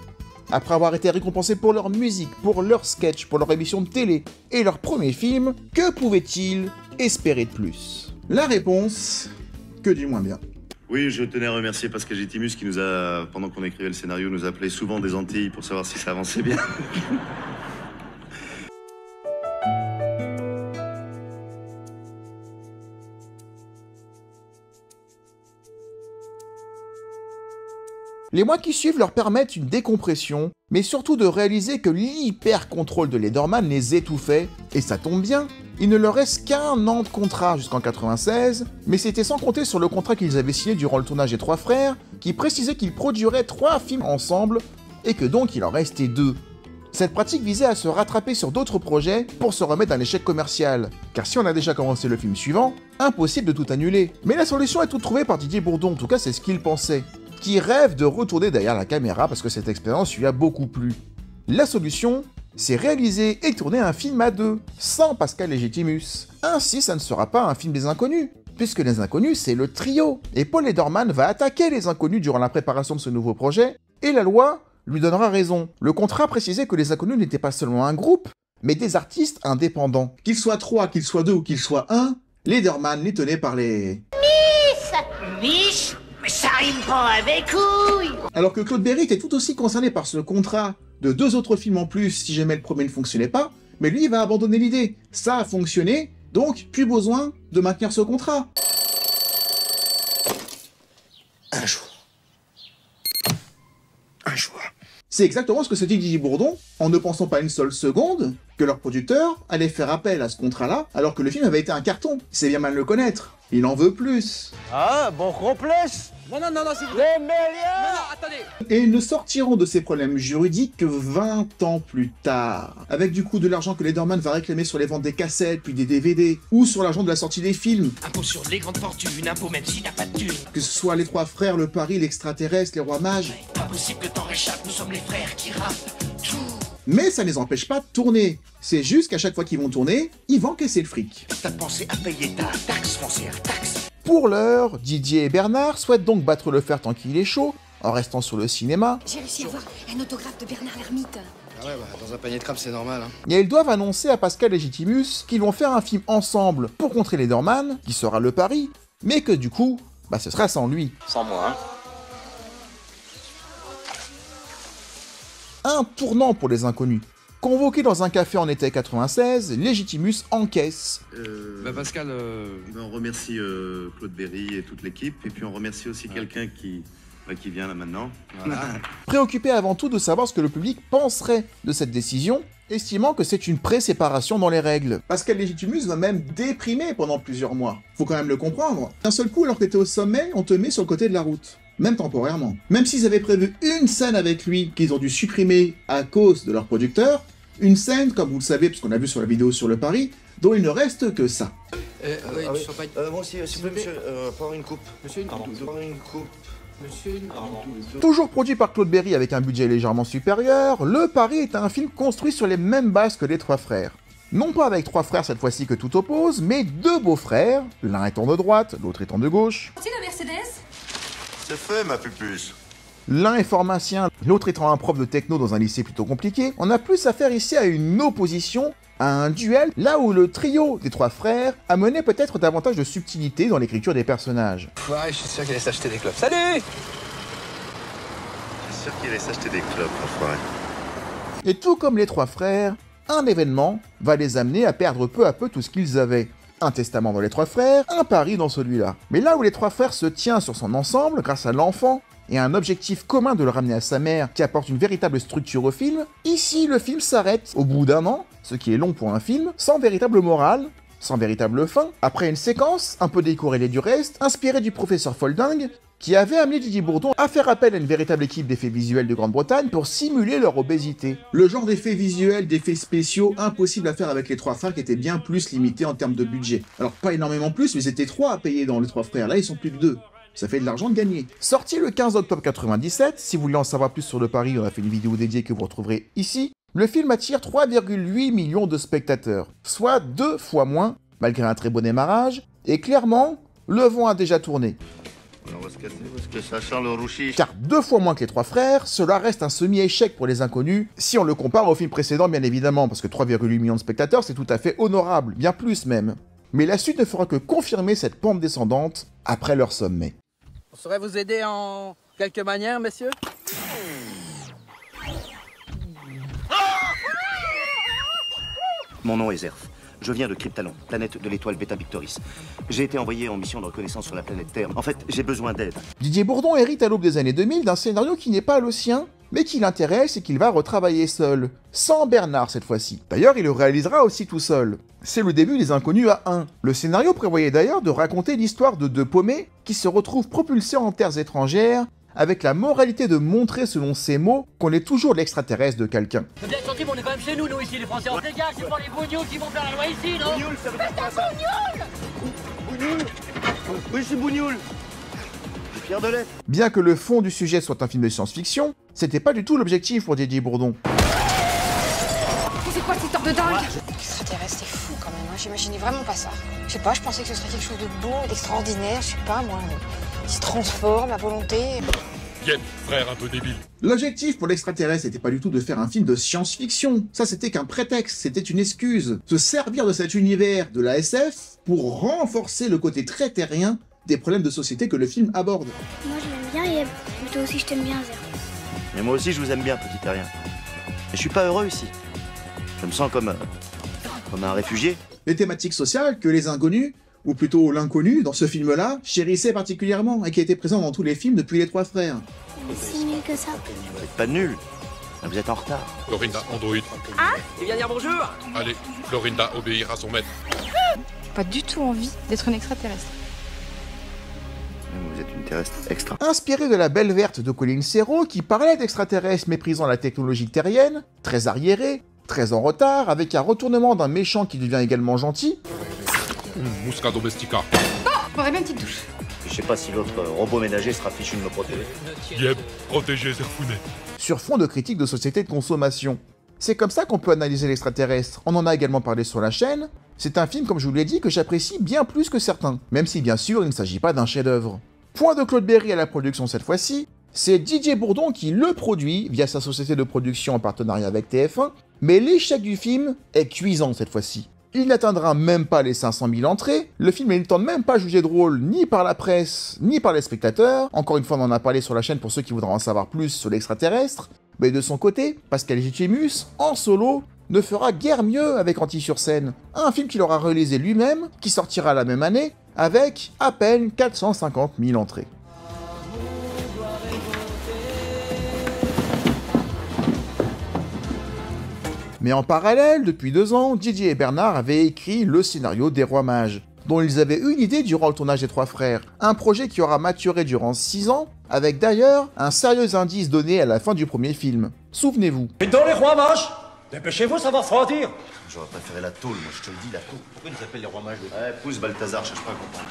Après avoir été récompensés pour leur musique, pour leurs sketchs, pour leur émission de télé et leur premier film, que pouvaient-ils espérer de plus? La réponse, que du moins bien. Oui, je tenais à remercier Pascal Gétimus qui nous a, pendant qu'on écrivait le scénario, nous appelait souvent des Antilles pour savoir si ça avançait bien. Les mois qui suivent leur permettent une décompression, mais surtout de réaliser que l'hyper-contrôle de Lederman les étouffait, et ça tombe bien, il ne leur reste qu'1 an de contrat jusqu'en 96, mais c'était sans compter sur le contrat qu'ils avaient signé durant le tournage des Trois Frères, qui précisait qu'ils produiraient 3 films ensemble, et que donc il en restait 2. Cette pratique visait à se rattraper sur d'autres projets pour se remettre d'un échec commercial, car si on a déjà commencé le film suivant, impossible de tout annuler. Mais la solution est toute trouvée par Didier Bourdon, en tout cas c'est ce qu'il pensait, qui rêve de retourner derrière la caméra parce que cette expérience lui a beaucoup plu. La solution, c'est réaliser et tourner un film à 2, sans Pascal Légitimus. Ainsi, ça ne sera pas un film des Inconnus, puisque les Inconnus, c'est le trio. Et Paul Lederman va attaquer les Inconnus durant la préparation de ce nouveau projet, et la loi lui donnera raison. Le contrat précisait que les Inconnus n'étaient pas seulement un groupe, mais des artistes indépendants. Qu'ils soient 3, qu'ils soient 2 ou qu'ils soient 1, Lederman les tenait par les... Mich, mais ça rime pas avec couilles. Alors que Claude Berry était tout aussi concerné par ce contrat de 2 autres films en plus si jamais le premier ne fonctionnait pas, mais lui il va abandonner l'idée. Ça a fonctionné, donc plus besoin de maintenir ce contrat. Un jour. C'est exactement ce que se dit Didier Bourdon, en ne pensant pas une seule seconde que leur producteur allait faire appel à ce contrat-là, alors que le film avait été un carton. C'est bien mal le connaître. Il en veut plus. Ah, bon complice. Non, s'il vous plaît. Les Méliens. Non, attendez. Et ils ne sortiront de ces problèmes juridiques que 20 ans plus tard. Avec du coup de l'argent que Lederman va réclamer sur les ventes des cassettes, puis des DVD, ou sur l'argent de la sortie des films. Impôt sur les grandes fortunes, impôt même si t'as pas de thunes. Que ce soit les Trois Frères, le Pari, l'extraterrestre, les Rois Mages. Impossible que t'en réchappes, nous sommes les frères qui rappent tout. Mais ça ne les empêche pas de tourner. C'est juste qu'à chaque fois qu'ils vont tourner, ils vont encaisser le fric. T'as pensé à payer ta taxe foncière, taxe. Pour l'heure, Didier et Bernard souhaitent donc battre le fer tant qu'il est chaud, en restant sur le cinéma. J'ai réussi à avoir un autographe de Bernard l'Ermite. Ah ouais, dans un panier de crabes, c'est normal. Hein. Et ils doivent annoncer à Pascal Légitimus qu'ils vont faire un film ensemble pour contrer Lederman, qui sera le pari, mais que du coup, ce sera sans lui. Sans moi, hein. Un tournant pour les Inconnus. Convoqué dans un café en été 96, Légitimus encaisse. Pascal, on remercie Claude Berry et toute l'équipe, et puis on remercie aussi quelqu'un qui vient là maintenant. Voilà. Préoccupé avant tout de savoir ce que le public penserait de cette décision, estimant que c'est une pré-séparation dans les règles. Pascal Légitimus va même déprimer pendant plusieurs mois. Faut quand même le comprendre. D'un seul coup, alors que t'es au sommet, on te met sur le côté de la route. Même temporairement. Même s'ils avaient prévu une scène avec lui qu'ils ont dû supprimer à cause de leur producteur, une scène, comme vous le savez, parce qu'on a vu sur la vidéo sur le pari, dont il ne reste que ça. Moi aussi, s'il vous plaît, monsieur, prendre une coupe. Monsieur, une coupe. Monsieur, Toujours produit par Claude Berry avec un budget légèrement supérieur, Le Pari est un film construit sur les mêmes bases que Les Trois Frères. Non pas avec 3 frères cette fois-ci que tout oppose, mais 2 beaux-frères, l'un étant de droite, l'autre étant de gauche. C'est la Mercedes? C'est fait, ma pupuce. L'un est pharmacien, l'autre étant un prof de techno dans un lycée plutôt compliqué. On a plus affaire ici à une opposition, à un duel, là où le trio des 3 frères a mené peut-être davantage de subtilité dans l'écriture des personnages. Ouais, je suis sûr qu'il allait s'acheter des clopes. Salut! Je suis sûr qu'il allait s'acheter des clopes, l'enfoiré. Et tout comme les 3 frères, un événement va les amener à perdre peu à peu tout ce qu'ils avaient. Un testament dans les 3 frères, un pari dans celui-là. Mais là où les 3 frères se tient sur son ensemble grâce à l'enfant, et un objectif commun de le ramener à sa mère qui apporte une véritable structure au film, ici le film s'arrête au bout d'1 an, ce qui est long pour un film, sans véritable morale, sans véritable fin, après une séquence, un peu décorrélée du reste, inspirée du professeur Folding, qui avait amené Didier Bourdon à faire appel à une véritable équipe d'effets visuels de Grande-Bretagne pour simuler leur obésité. Le genre d'effets visuels, d'effets spéciaux, impossible à faire avec les trois frères qui étaient bien plus limités en termes de budget. Alors pas énormément plus, mais c'était 3 à payer dans les trois frères, là ils sont plus que 2. Ça fait de l'argent de gagner. Sorti le 15 octobre 97, si vous voulez en savoir plus sur le pari, on a fait une vidéo dédiée que vous retrouverez ici, le film attire 3,8 millions de spectateurs, soit 2 fois moins, malgré un très bon démarrage, et clairement, le vent a déjà tourné. On va se casser parce que ça sent le rouchi. Car 2 fois moins que les trois frères, cela reste un semi-échec pour les inconnus, si on le compare au film précédent bien évidemment, parce que 3,8 millions de spectateurs c'est tout à fait honorable, bien plus même. Mais la suite ne fera que confirmer cette pente descendante après leur sommet. On saurait vous aider en quelque manière, messieurs? Mon nom est Zerf. Je viens de Kryptalon, planète de l'étoile Beta Pictoris. J'ai été envoyé en mission de reconnaissance sur la planète Terre. En fait, j'ai besoin d'aide. Didier Bourdon hérite à l'aube des années 2000 d'un scénario qui n'est pas le sien, mais qui l'intéresse et qu'il va retravailler seul, sans Bernard cette fois-ci. D'ailleurs, il le réalisera aussi tout seul. C'est le début des Inconnus à 1. Le scénario prévoyait d'ailleurs de raconter l'histoire de 2 paumés qui se retrouvent propulsés en terres étrangères, avec la moralité de montrer, selon ses mots, qu'on est toujours l'extraterrestre de quelqu'un. C'est bien gentil, mais on est quand même chez nous ici, les Français. On dégage, c'est pas les bougnoules qui vont faire la loi ici, non? Bougnoul, ça veut dire quoi, ça? Bougnoul? Oui, je suis Bougnoul. Pierre de Lait. Bien que le fond du sujet soit un film de science-fiction, c'était pas du tout l'objectif pour Didier Bourdon. C'est quoi cette histoire de dingue? Extraterrestre, c'est fou quand même, hein. J'imaginais vraiment pas ça. Je sais pas, je pensais que ce serait quelque chose de beau, d'extraordinaire, je sais pas moi, qui se transforme à volonté. Yep, frère un peu débile. L'objectif pour l'extraterrestre n'était pas du tout de faire un film de science-fiction. Ça, c'était qu'un prétexte, c'était une excuse. Se servir de cet univers de la SF pour renforcer le côté très terrien des problèmes de société que le film aborde. Moi je l'aime bien et toi aussi je t'aime bien, Zerf. Mais moi aussi, je vous aime bien, petit terrien. Mais je suis pas heureux ici. Je me sens comme un réfugié. Les thématiques sociales que les inconnus, ou plutôt l'inconnu, dans ce film-là, chérissaient particulièrement et qui était présent dans tous les films depuis les trois frères. C'est si nul que ça. Vous êtes pas nul. Vous êtes en retard. Florinda, Android. Ah? Tu viens dire bonjour? Allez, Florinda, obéir à son maître. J'ai pas du tout envie d'être une extraterrestre. Vous êtes une terrestre extra. Inspiré de La Belle Verte de Colin Serrault, qui parlait d'extraterrestres méprisant la technologie terrienne, très arriéré, très en retard, avec un retournement d'un méchant qui devient également gentil. Musca domestica. On aurait bien une petite douche. Je sais pas si l'autre robot ménager sera fichu de me protéger. Yep, protégé Zerfounet. Sur fond de critique de société de consommation. C'est comme ça qu'on peut analyser l'extraterrestre. On en a également parlé sur la chaîne. C'est un film, comme je vous l'ai dit, que j'apprécie bien plus que certains, même si bien sûr il ne s'agit pas d'un chef-d'œuvre. Point de Claude Berry à la production cette fois-ci, c'est Didier Bourdon qui le produit via sa société de production en partenariat avec TF1, mais l'échec du film est cuisant cette fois-ci. Il n'atteindra même pas les 500 000 entrées, le film ne tente même pas jugé drôle ni par la presse, ni par les spectateurs, encore une fois on en a parlé sur la chaîne pour ceux qui voudraient en savoir plus sur l'extraterrestre, mais de son côté, Pascal Legitimus, en solo, ne fera guère mieux avec Anti-sur-Scène, un film qu'il aura réalisé lui-même, qui sortira la même année, avec à peine 450 000 entrées. Mais en parallèle, depuis 2 ans, Didier et Bernard avaient écrit le scénario des Rois Mages, dont ils avaient eu une idée durant le tournage des Trois Frères, un projet qui aura maturé durant 6 ans, avec d'ailleurs un sérieux indice donné à la fin du premier film. Souvenez-vous. Et dans les Rois Mages, dépêchez-vous, ça va refroidir. J'aurais préféré la tôle, moi je te le dis, la tôle. Pourquoi ils s'appellent les Rois Mages? Ouais, pousse Balthazar, cherche pas à comprendre.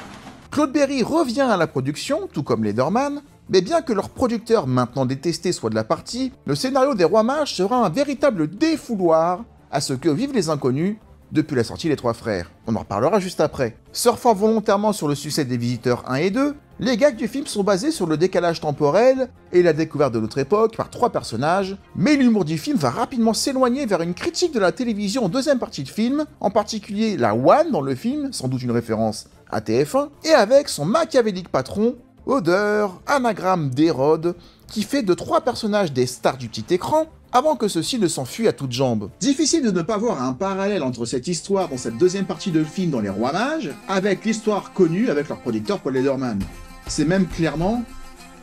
Claude Berry revient à la production, tout comme Lederman, mais bien que leur producteur maintenant détesté soit de la partie, le scénario des Rois Mages sera un véritable défouloir à ce que vivent les inconnus depuis la sortie des Trois Frères. On en reparlera juste après. Surfant volontairement sur le succès des Visiteurs 1 et 2, les gags du film sont basés sur le décalage temporel et la découverte de notre époque par 3 personnages, mais l'humour du film va rapidement s'éloigner vers une critique de la télévision en deuxième partie de film, en particulier la One dans le film, sans doute une référence à TF1, et avec son machiavélique patron, Odeur, anagramme d'Hérode, qui fait de 3 personnages des stars du petit écran, avant que ceux-ci ne s'enfuient à toutes jambes. Difficile de ne pas voir un parallèle entre cette histoire dans cette deuxième partie de film dans Les Rois Mages, avec l'histoire connue avec leur producteur Paul Lederman. C'est même clairement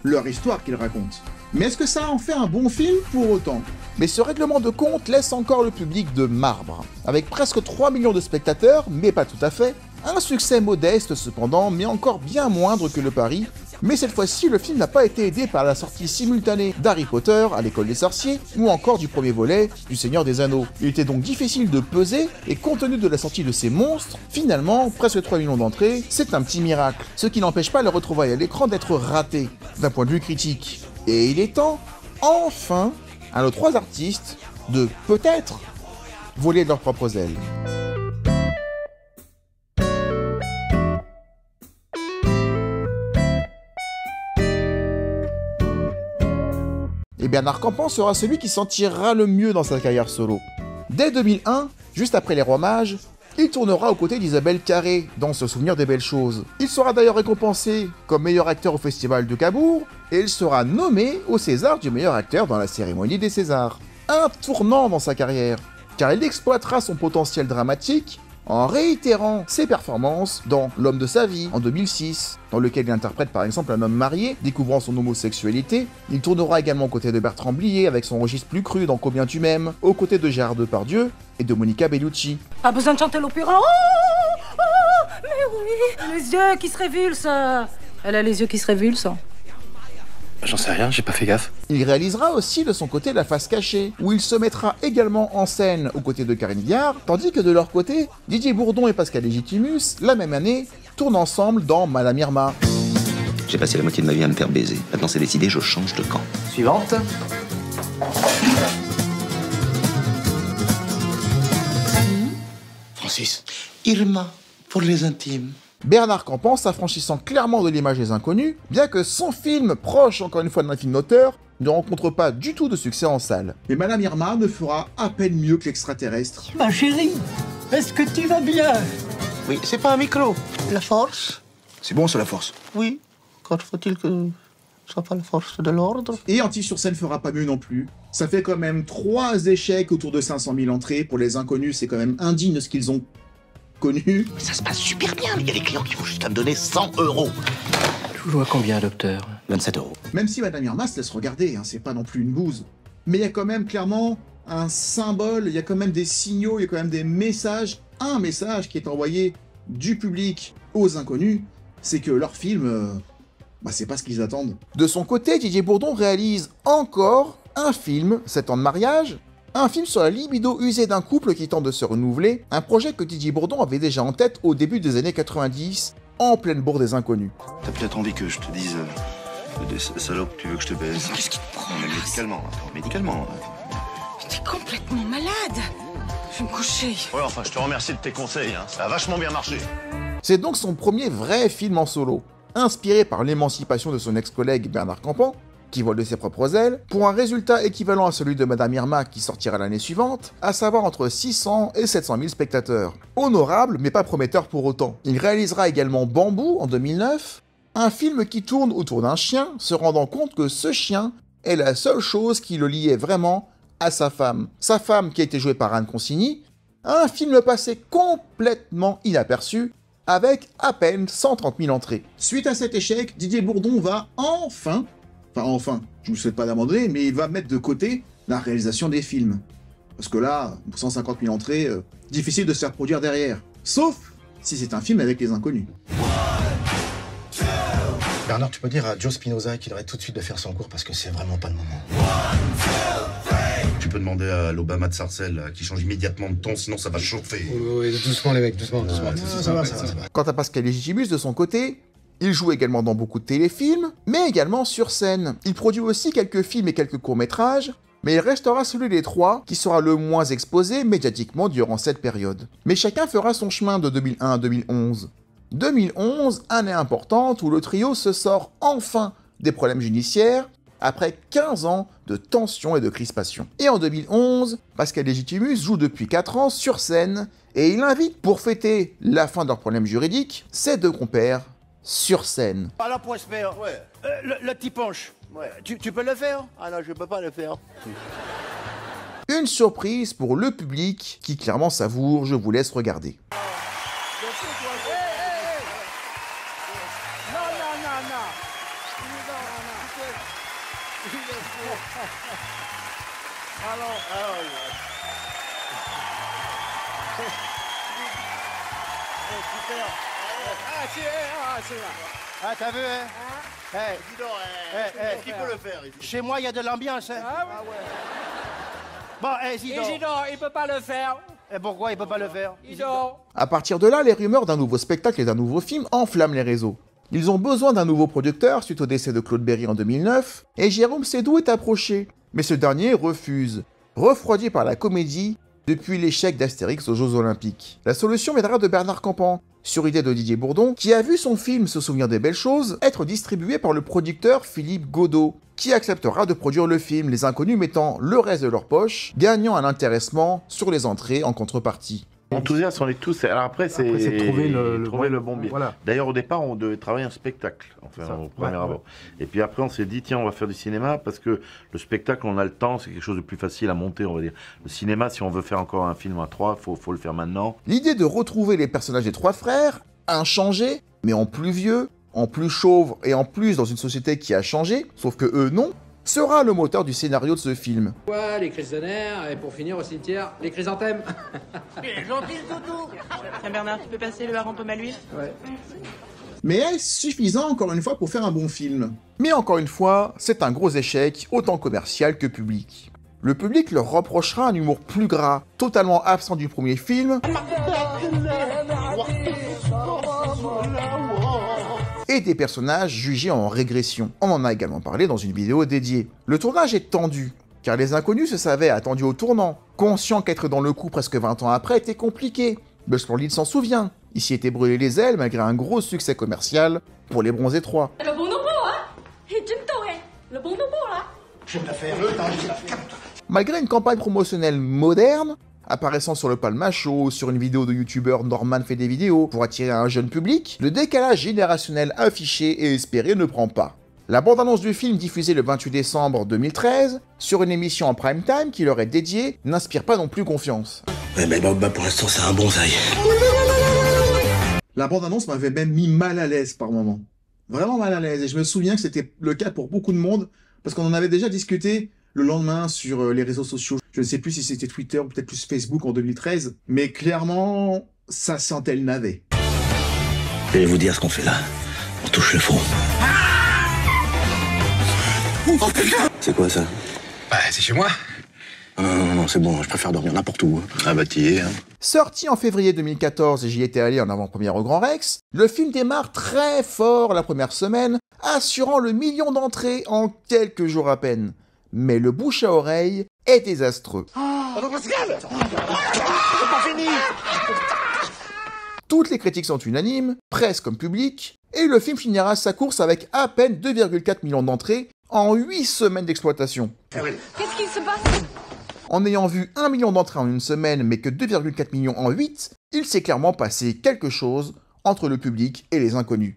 leur histoire qu'ils racontent. Mais est-ce que ça en fait un bon film pour autant ? Mais ce règlement de compte laisse encore le public de marbre. Avec presque 3 millions de spectateurs, mais pas tout à fait, un succès modeste cependant, mais encore bien moindre que le pari. Mais cette fois-ci, le film n'a pas été aidé par la sortie simultanée d'Harry Potter à l'école des sorciers, ou encore du premier volet du Seigneur des Anneaux. Il était donc difficile de peser, et compte tenu de la sortie de ces monstres, finalement, presque 3 millions d'entrées, c'est un petit miracle. Ce qui n'empêche pas le retrouvailles à l'écran d'être raté, d'un point de vue critique. Et il est temps, enfin, à nos 3 artistes de, peut-être, voler de leurs propres ailes. Et Bernard Campan sera celui qui s'en tirera le mieux dans sa carrière solo. Dès 2001, juste après Les Rois Mages, il tournera aux côtés d'Isabelle Carré dans Se souvenir des belles choses. Il sera d'ailleurs récompensé comme meilleur acteur au Festival de Cabourg, et il sera nommé au César du meilleur acteur dans la cérémonie des Césars. Un tournant dans sa carrière, car il exploitera son potentiel dramatique en réitérant ses performances dans L'homme de sa vie en 2006, dans lequel il interprète par exemple un homme marié découvrant son homosexualité. Il tournera également aux côtés de Bertrand Blier avec son registre plus cru dans Combien tu m'aimes, aux côtés de Gérard Depardieu et de Monica Bellucci. Pas besoin de chanter l'opéra. Oh, mais oui, les yeux qui se révulsent. Elle a les yeux qui se révulsent. J'en sais rien, j'ai pas fait gaffe. Il réalisera aussi de son côté La face cachée, où il se mettra également en scène aux côtés de Karine Viard, tandis que de leur côté, Didier Bourdon et Pascal Légitimus, la même année, tournent ensemble dans Madame Irma. J'ai passé la moitié de ma vie à me faire baiser. Maintenant c'est décidé, je change de camp. Suivante. Francis. Irma, pour les intimes. Bernard Campan s'affranchissant clairement de l'image des inconnus, bien que son film, proche encore une fois d'un film d'auteur, ne rencontre pas du tout de succès en salle. Et Madame Irma ne fera à peine mieux que L'extraterrestre. Ma chérie, est-ce que tu vas bien? Oui, c'est pas un micro. La force. C'est bon, c'est la force. Oui, quand faut-il que ce soit pas la force de l'ordre? Et Anti-sur-scène fera pas mieux non plus. Ça fait quand même 3 échecs autour de 500 000 entrées. Pour les inconnus, c'est quand même indigne de ce qu'ils ont connu. Ça se passe super bien, mais il y a des clients qui vont jusqu'à me donner 100 €. Tu joues à combien, docteur? 27 €. Même si Madame Irma se laisse regarder, hein, c'est pas non plus une bouse. Mais il y a quand même clairement un symbole, il y a quand même des signaux, il y a quand même des messages. Un message qui est envoyé du public aux inconnus, c'est que leur film, c'est pas ce qu'ils attendent. De son côté, Didier Bourdon réalise encore un film, 7 ans de mariage, un film sur la libido usée d'un couple qui tente de se renouveler, un projet que Didier Bourdon avait déjà en tête au début des années 90, en pleine bourre des inconnus. T'as peut-être envie que je te dise... des salopes, tu veux que je te baise? Qu'est-ce qui te prend là? Médicalement, attends, médicalement. T'es complètement malade. Je vais me coucher. Ouais, enfin, je te remercie de tes conseils, hein. Ça a vachement bien marché. C'est donc son premier vrai film en solo, inspiré par l'émancipation de son ex-collègue Bernard Campan, qui vole de ses propres ailes, pour un résultat équivalent à celui de Madame Irma qui sortira l'année suivante, à savoir entre 600 et 700 000 spectateurs. Honorable, mais pas prometteur pour autant. Il réalisera également Bambou en 2009, un film qui tourne autour d'un chien, se rendant compte que ce chien est la seule chose qui le liait vraiment à sa femme. Sa femme qui a été jouée par Anne Consigny, un film passé complètement inaperçu, avec à peine 130 000 entrées. Suite à cet échec, Didier Bourdon va enfin, je ne vous souhaite pas d'abandonner, mais il va mettre de côté la réalisation des films. Parce que là, pour 150 000 entrées, difficile de se faire produire derrière. Sauf si c'est un film avec les inconnus. Bernard, tu peux dire à Joe Spinoza qu'il arrête tout de suite de faire son cours parce que c'est vraiment pas le moment. Tu peux demander à l'Obama de Sarcelles qui change immédiatement de ton, sinon ça va chauffer. Oui, doucement les mecs, doucement. Ça va. Quant à Pascal Légitimus, de son côté, il joue également dans beaucoup de téléfilms, mais également sur scène. Il produit aussi quelques films et quelques courts-métrages, mais il restera celui des 3 qui sera le moins exposé médiatiquement durant cette période. Mais chacun fera son chemin de 2001 à 2011. 2011, année importante où le trio se sort enfin des problèmes judiciaires, après 15 ans de tension et de crispation. Et en 2011, Pascal Légitimus joue depuis 4 ans sur scène, et il invite, pour fêter la fin de leurs problèmes juridiques, ses 2 compères sur scène. Alors Prosper, le petit punch, tu peux le faire? Ah non, je peux pas le faire. Une surprise pour le public qui clairement savoure, je vous laisse regarder. Non. 1 Ah, t'as vu, hein? Hey. Dis donc, est-ce qu'il peut le faire ici? Chez moi, il y a de l'ambiance, hein? Ah ouais. Bon, Zidon. Et Zidon, il peut pas le faire. Et pourquoi il peut pas le faire? Zidon. À partir de là, les rumeurs d'un nouveau spectacle et d'un nouveau film enflamment les réseaux. Ils ont besoin d'un nouveau producteur suite au décès de Claude Berry en 2009, et Jérôme Sédou est approché. Mais ce dernier refuse, refroidi par la comédie depuis l'échec d'Astérix aux Jeux Olympiques. La solution viendra de Bernard Campan, sur idée de Didier Bourdon, qui a vu son film Se souvenir des belles choses être distribué par le producteur Philippe Godot, qui acceptera de produire le film, les inconnus mettant le reste de leur poche, gagnant un intéressement sur les entrées en contrepartie. Enthousiastes, on est tous. Alors après, c'est trouver le bon biais. Voilà. D'ailleurs, au départ, on devait travailler un spectacle, enfin, au premier abord. Et puis après, on s'est dit, tiens, on va faire du cinéma, parce que le spectacle, on a le temps, c'est quelque chose de plus facile à monter, on va dire. Le cinéma, si on veut faire encore un film à 3, faut le faire maintenant. L'idée de retrouver les personnages des trois frères, inchangés, mais en plus vieux, en plus chauve et en plus dans une société qui a changé, sauf que eux non, sera le moteur du scénario de ce film. Ouais, les crises de nerfs, et pour finir au cimetière, les chrysanthèmes. Il est gentil, le toutou. Tiens, Bernard, tu peux passer le hareng pomme à l'huile? Ouais. Mais est-ce suffisant, encore une fois, pour faire un bon film? Mais encore une fois, c'est un gros échec, autant commercial que public. Le public leur reprochera un humour plus gras, totalement absent du premier film, et des personnages jugés en régression. On en a également parlé dans une vidéo dédiée. Le tournage est tendu, car les inconnus se savaient attendus au tournant, conscients qu'être dans le coup presque 20 ans après était compliqué. Buzz Splendid s'en souvient, il s'y était brûlé les ailes malgré un gros succès commercial pour les Bronzés 3. Le bon nouveau, hein? Le bon nouveau, là. Je vais la faire, le temps, je la fais. Malgré une campagne promotionnelle moderne, apparaissant sur le Palma Show, sur une vidéo de youtubeur Norman fait des vidéos pour attirer un jeune public, le décalage générationnel affiché et espéré ne prend pas. La bande-annonce du film diffusée le 28 décembre 2013, sur une émission en prime time qui leur est dédiée, n'inspire pas non plus confiance. Ouais, mais bah, pour l'instant, c'est un bonsaï. La bande-annonce m'avait même mis mal à l'aise par moments. Vraiment mal à l'aise. Et je me souviens que c'était le cas pour beaucoup de monde, parce qu'on en avait déjà discuté le lendemain sur les réseaux sociaux. Je ne sais plus si c'était Twitter ou peut-être plus Facebook en 2013, mais clairement, ça sentait le navet. Je vais vous dire ce qu'on fait là. On touche le fond. C'est quoi ça? Bah, c'est chez moi. Non, c'est bon, je préfère dormir n'importe où. Ah bah t'y es, hein. Sorti en février 2014 et j'y étais allé en avant-première au Grand Rex, le film démarre très fort la première semaine, assurant le million d'entrées en quelques jours à peine. Mais le bouche à oreille est désastreux. Toutes les critiques sont unanimes, presse comme public, et le film finira sa course avec à peine 2,4 millions d'entrées en 8 semaines d'exploitation. Qu'est-ce qui se passe? En ayant vu 1 million d'entrées en une semaine, mais que 2,4 millions en 8, il s'est clairement passé quelque chose entre le public et les inconnus.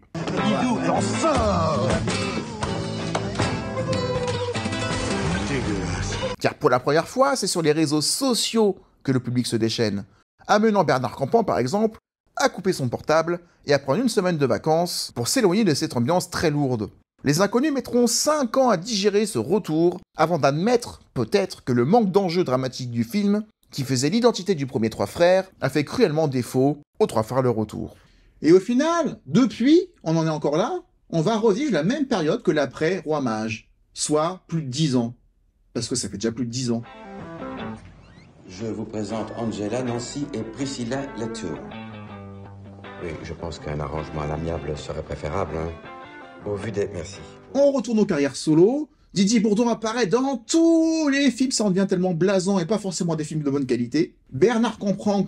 Car pour la première fois, c'est sur les réseaux sociaux que le public se déchaîne, amenant Bernard Campan, par exemple, à couper son portable et à prendre une semaine de vacances pour s'éloigner de cette ambiance très lourde. Les inconnus mettront 5 ans à digérer ce retour avant d'admettre, peut-être, que le manque d'enjeu dramatique du film, qui faisait l'identité du premier Trois Frères, a fait cruellement défaut aux Trois Frères le retour. Et au final, depuis, on en est encore là, on va revivre la même période que l'après Roi Mage, soit plus de 10 ans. Parce que ça fait déjà plus de 10 ans. Je vous présente Angela, Nancy et Priscilla Latour. Oui, je pense qu'un arrangement à l'amiable serait préférable, hein. Au vu des... Merci. On retourne aux carrières solo. Didier Bourdon apparaît dans tous les films, ça en devient tellement blasant et pas forcément des films de bonne qualité. Bernard Campan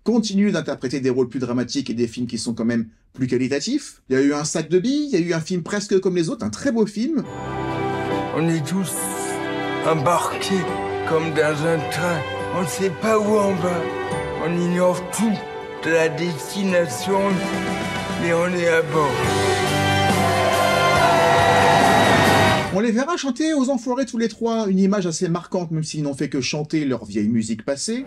continue d'interpréter des rôles plus dramatiques et des films qui sont quand même plus qualitatifs. Il y a eu Un sac de billes, il y a eu un film presque comme les autres, un très beau film. On est tous embarqués comme dans un train. On ne sait pas où on va. On ignore tout de la destination, mais on est à bord. On les verra chanter aux Enfoirés tous les trois, une image assez marquante, même s'ils n'ont fait que chanter leur vieille musique passée.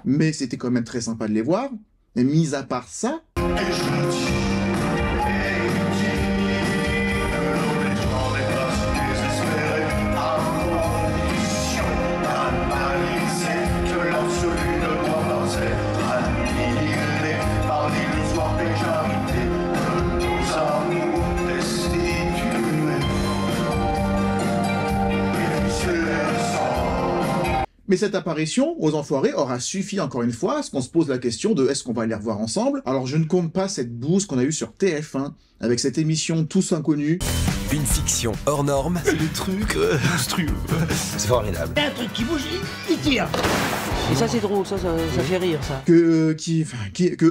Mais c'était quand même très sympa de les voir. Et mis à part ça... Mais cette apparition aux Enfoirés aura suffi encore une fois à ce qu'on se pose la question de est-ce qu'on va les revoir ensemble? Alors je ne compte pas cette bouse qu'on a eue sur TF1 avec cette émission Tous Inconnus. Une fiction hors norme. C'est le truc monstrueux. C'est formidable. Un truc qui bouge, il tire. Et ça c'est drôle, ça fait rire ça. Que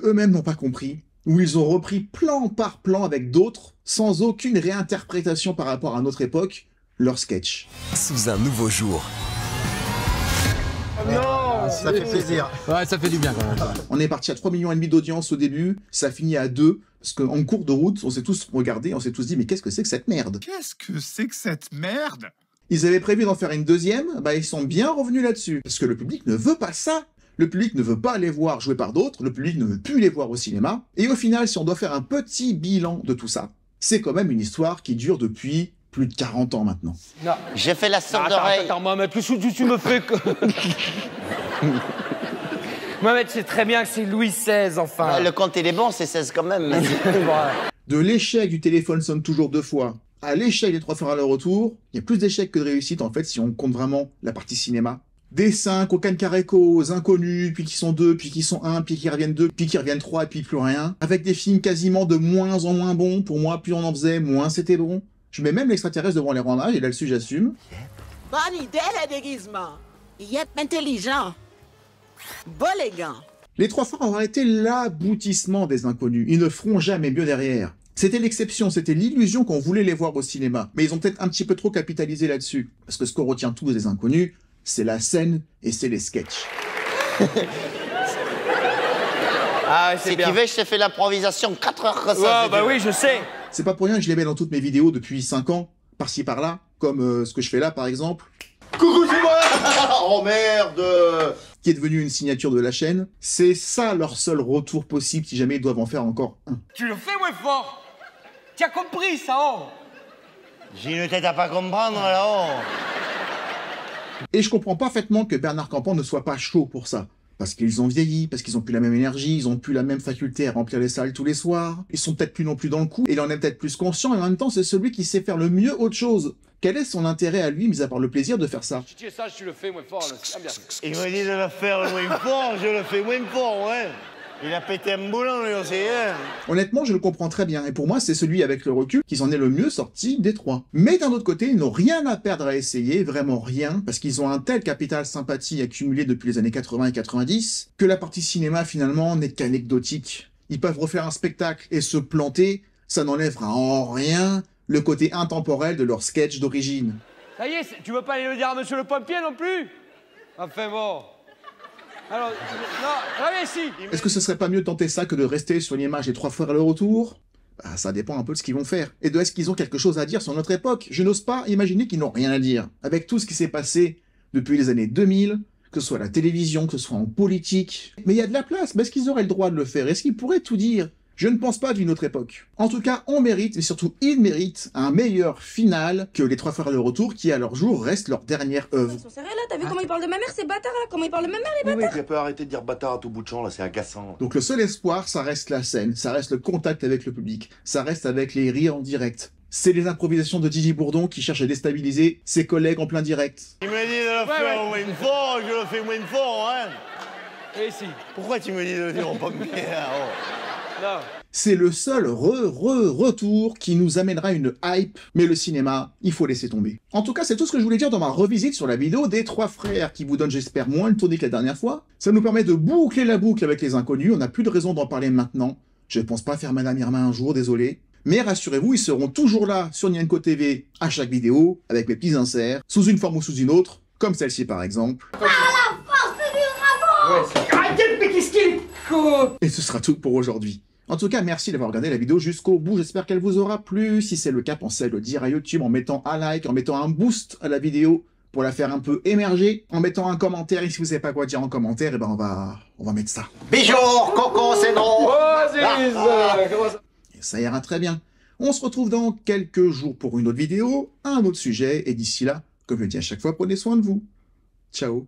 eux-mêmes n'ont pas compris, où ils ont repris plan par plan avec d'autres, sans aucune réinterprétation par rapport à notre époque, leur sketch. Sous un nouveau jour. Non, ça fait plaisir. Ouais, ça fait du bien quand même. On est parti à 3,5 millions d'audience au début, ça a fini à 2, parce qu'en cours de route, on s'est tous regardés, on s'est tous dit mais qu'est-ce que c'est que cette merde? Qu'est-ce que c'est que cette merde? Ils avaient prévu d'en faire une deuxième, bah ils sont bien revenus là-dessus, parce que le public ne veut pas ça. Le public ne veut pas les voir jouer par d'autres, le public ne veut plus les voir au cinéma, et au final, si on doit faire un petit bilan de tout ça, c'est quand même une histoire qui dure depuis plus de 40 ans maintenant. Non. J'ai fait la sorte d'oreille. Attends, Mohamed, tu me fais... Mohamed, c'est très bien que c'est Louis XVI, enfin. Ouais, le compte, il est bon, c'est 16 quand même. De l'échec du téléphone sonne toujours 2 fois, à l'échec des 3 frères à leur retour, il y a plus d'échecs que de réussites en fait si on compte vraiment la partie cinéma. Des 5 au Cancareco, aux Inconnus, puis qui sont 2, puis qui sont 1, puis qui reviennent 2, puis qui reviennent 3, et puis plus rien. Avec des films quasiment de moins en moins bons. Pour moi, plus on en faisait, moins c'était bon. Je mets même l'extraterrestre devant les rangs et là-dessus j'assume. Bonne idée le déguisement. Yep, intelligent. Bon les gars. Les 3 frères auraient été l'aboutissement des Inconnus. Ils ne feront jamais mieux derrière. C'était l'exception, c'était l'illusion qu'on voulait les voir au cinéma. Mais ils ont peut-être un petit peu trop capitalisé là-dessus. Parce que ce qu'on retient tous des Inconnus, c'est la scène et c'est les sketchs. Ah, si tu veux, je t'ai fait l'improvisation 4 heures que ça. Ouais, bah oui, je sais. C'est pas pour rien que je les mets dans toutes mes vidéos depuis 5 ans, par-ci par-là, comme ce que je fais là par exemple. Coucou, c'est moi. Oh merde. Qui est devenu une signature de la chaîne. C'est ça leur seul retour possible si jamais ils doivent en faire encore un. Tu le fais, ouais, fort. Tu as compris ça, oh. J'ai une tête à pas comprendre là-haut. Et je comprends parfaitement que Bernard Campan ne soit pas chaud pour ça. Parce qu'ils ont vieilli, parce qu'ils ont plus la même énergie, ils ont plus la même faculté à remplir les salles tous les soirs, ils sont peut-être plus non plus dans le coup, et il en est peut-être plus conscient, et en même temps c'est celui qui sait faire le mieux autre chose. Quel est son intérêt à lui, mis à part le plaisir de faire ça? Si tu es sage, tu le fais moins fort, c'est bien. Il m'a dit de le faire moins fort, je le fais moins fort, ouais. Il a pété un boulon, lui aussi, hein. Honnêtement, je le comprends très bien, et pour moi, c'est celui avec le recul qui s'en est le mieux sorti des 3. Mais d'un autre côté, ils n'ont rien à perdre à essayer, vraiment rien, parce qu'ils ont un tel capital sympathie accumulé depuis les années 80 et 90, que la partie cinéma, finalement, n'est qu'anecdotique. Ils peuvent refaire un spectacle et se planter, ça n'enlèvera en rien le côté intemporel de leur sketch d'origine. Ça y est, tu veux pas aller le dire à monsieur le pompier non plus? Enfin bon... Alors, non, allez, si. Est-ce que ce serait pas mieux de tenter ça que de rester sur l'image des 3 frères à leur retour? Bah, ça dépend un peu de ce qu'ils vont faire. Et de est-ce qu'ils ont quelque chose à dire sur notre époque? Je n'ose pas imaginer qu'ils n'ont rien à dire. Avec tout ce qui s'est passé depuis les années 2000, que ce soit à la télévision, que ce soit en politique. Mais il y a de la place, mais est-ce qu'ils auraient le droit de le faire? Est-ce qu'ils pourraient tout dire? Je ne pense pas d'une autre époque. En tout cas, on mérite, et surtout ils méritent, un meilleur final que les 3 frères à leur retour, qui à leur jour restent leur dernière œuvre. Ils sont sérieux là, t'as vu comment ils parlent de ma mère, ces bâtards là? Comment ils parlent de ma mère, les bâtards? Oui, tu peux arrêter de dire bâtard à tout bout de champ, là, c'est agaçant. Donc le seul espoir, ça reste la scène, ça reste le contact avec le public, ça reste avec les rires en direct. C'est les improvisations de Gigi Bourdon qui cherchent à déstabiliser ses collègues en plein direct. Il m'a dit de le faire moins fort, je le fais moins fort, hein. Et si. Pourquoi tu me dis de le dire en pompier, Non. C'est le seul retour qui nous amènera une hype, mais le cinéma, il faut laisser tomber. En tout cas, c'est tout ce que je voulais dire dans ma revisite sur la vidéo des 3 frères, qui vous donne, j'espère, moins le tournis que la dernière fois. Ça nous permet de boucler la boucle avec les Inconnus, on n'a plus de raison d'en parler maintenant. Je ne pense pas faire Madame Irma un jour, désolé. Mais rassurez-vous, ils seront toujours là sur Nienko TV à chaque vidéo, avec mes petits inserts, sous une forme ou sous une autre, comme celle-ci par exemple. Arrêtez de piquer ce qu'il faut. Et ce sera tout pour aujourd'hui. En tout cas, merci d'avoir regardé la vidéo jusqu'au bout, j'espère qu'elle vous aura plu. Si c'est le cas, pensez à le dire à YouTube en mettant un like, en mettant un boost à la vidéo pour la faire un peu émerger, en mettant un commentaire, et si vous savez pas quoi dire en commentaire, et ben on va mettre ça. Bijou, Coco, c'est non. Et ça ira très bien. On se retrouve dans quelques jours pour une autre vidéo, un autre sujet, et d'ici là, comme je le dis à chaque fois, prenez soin de vous. Ciao.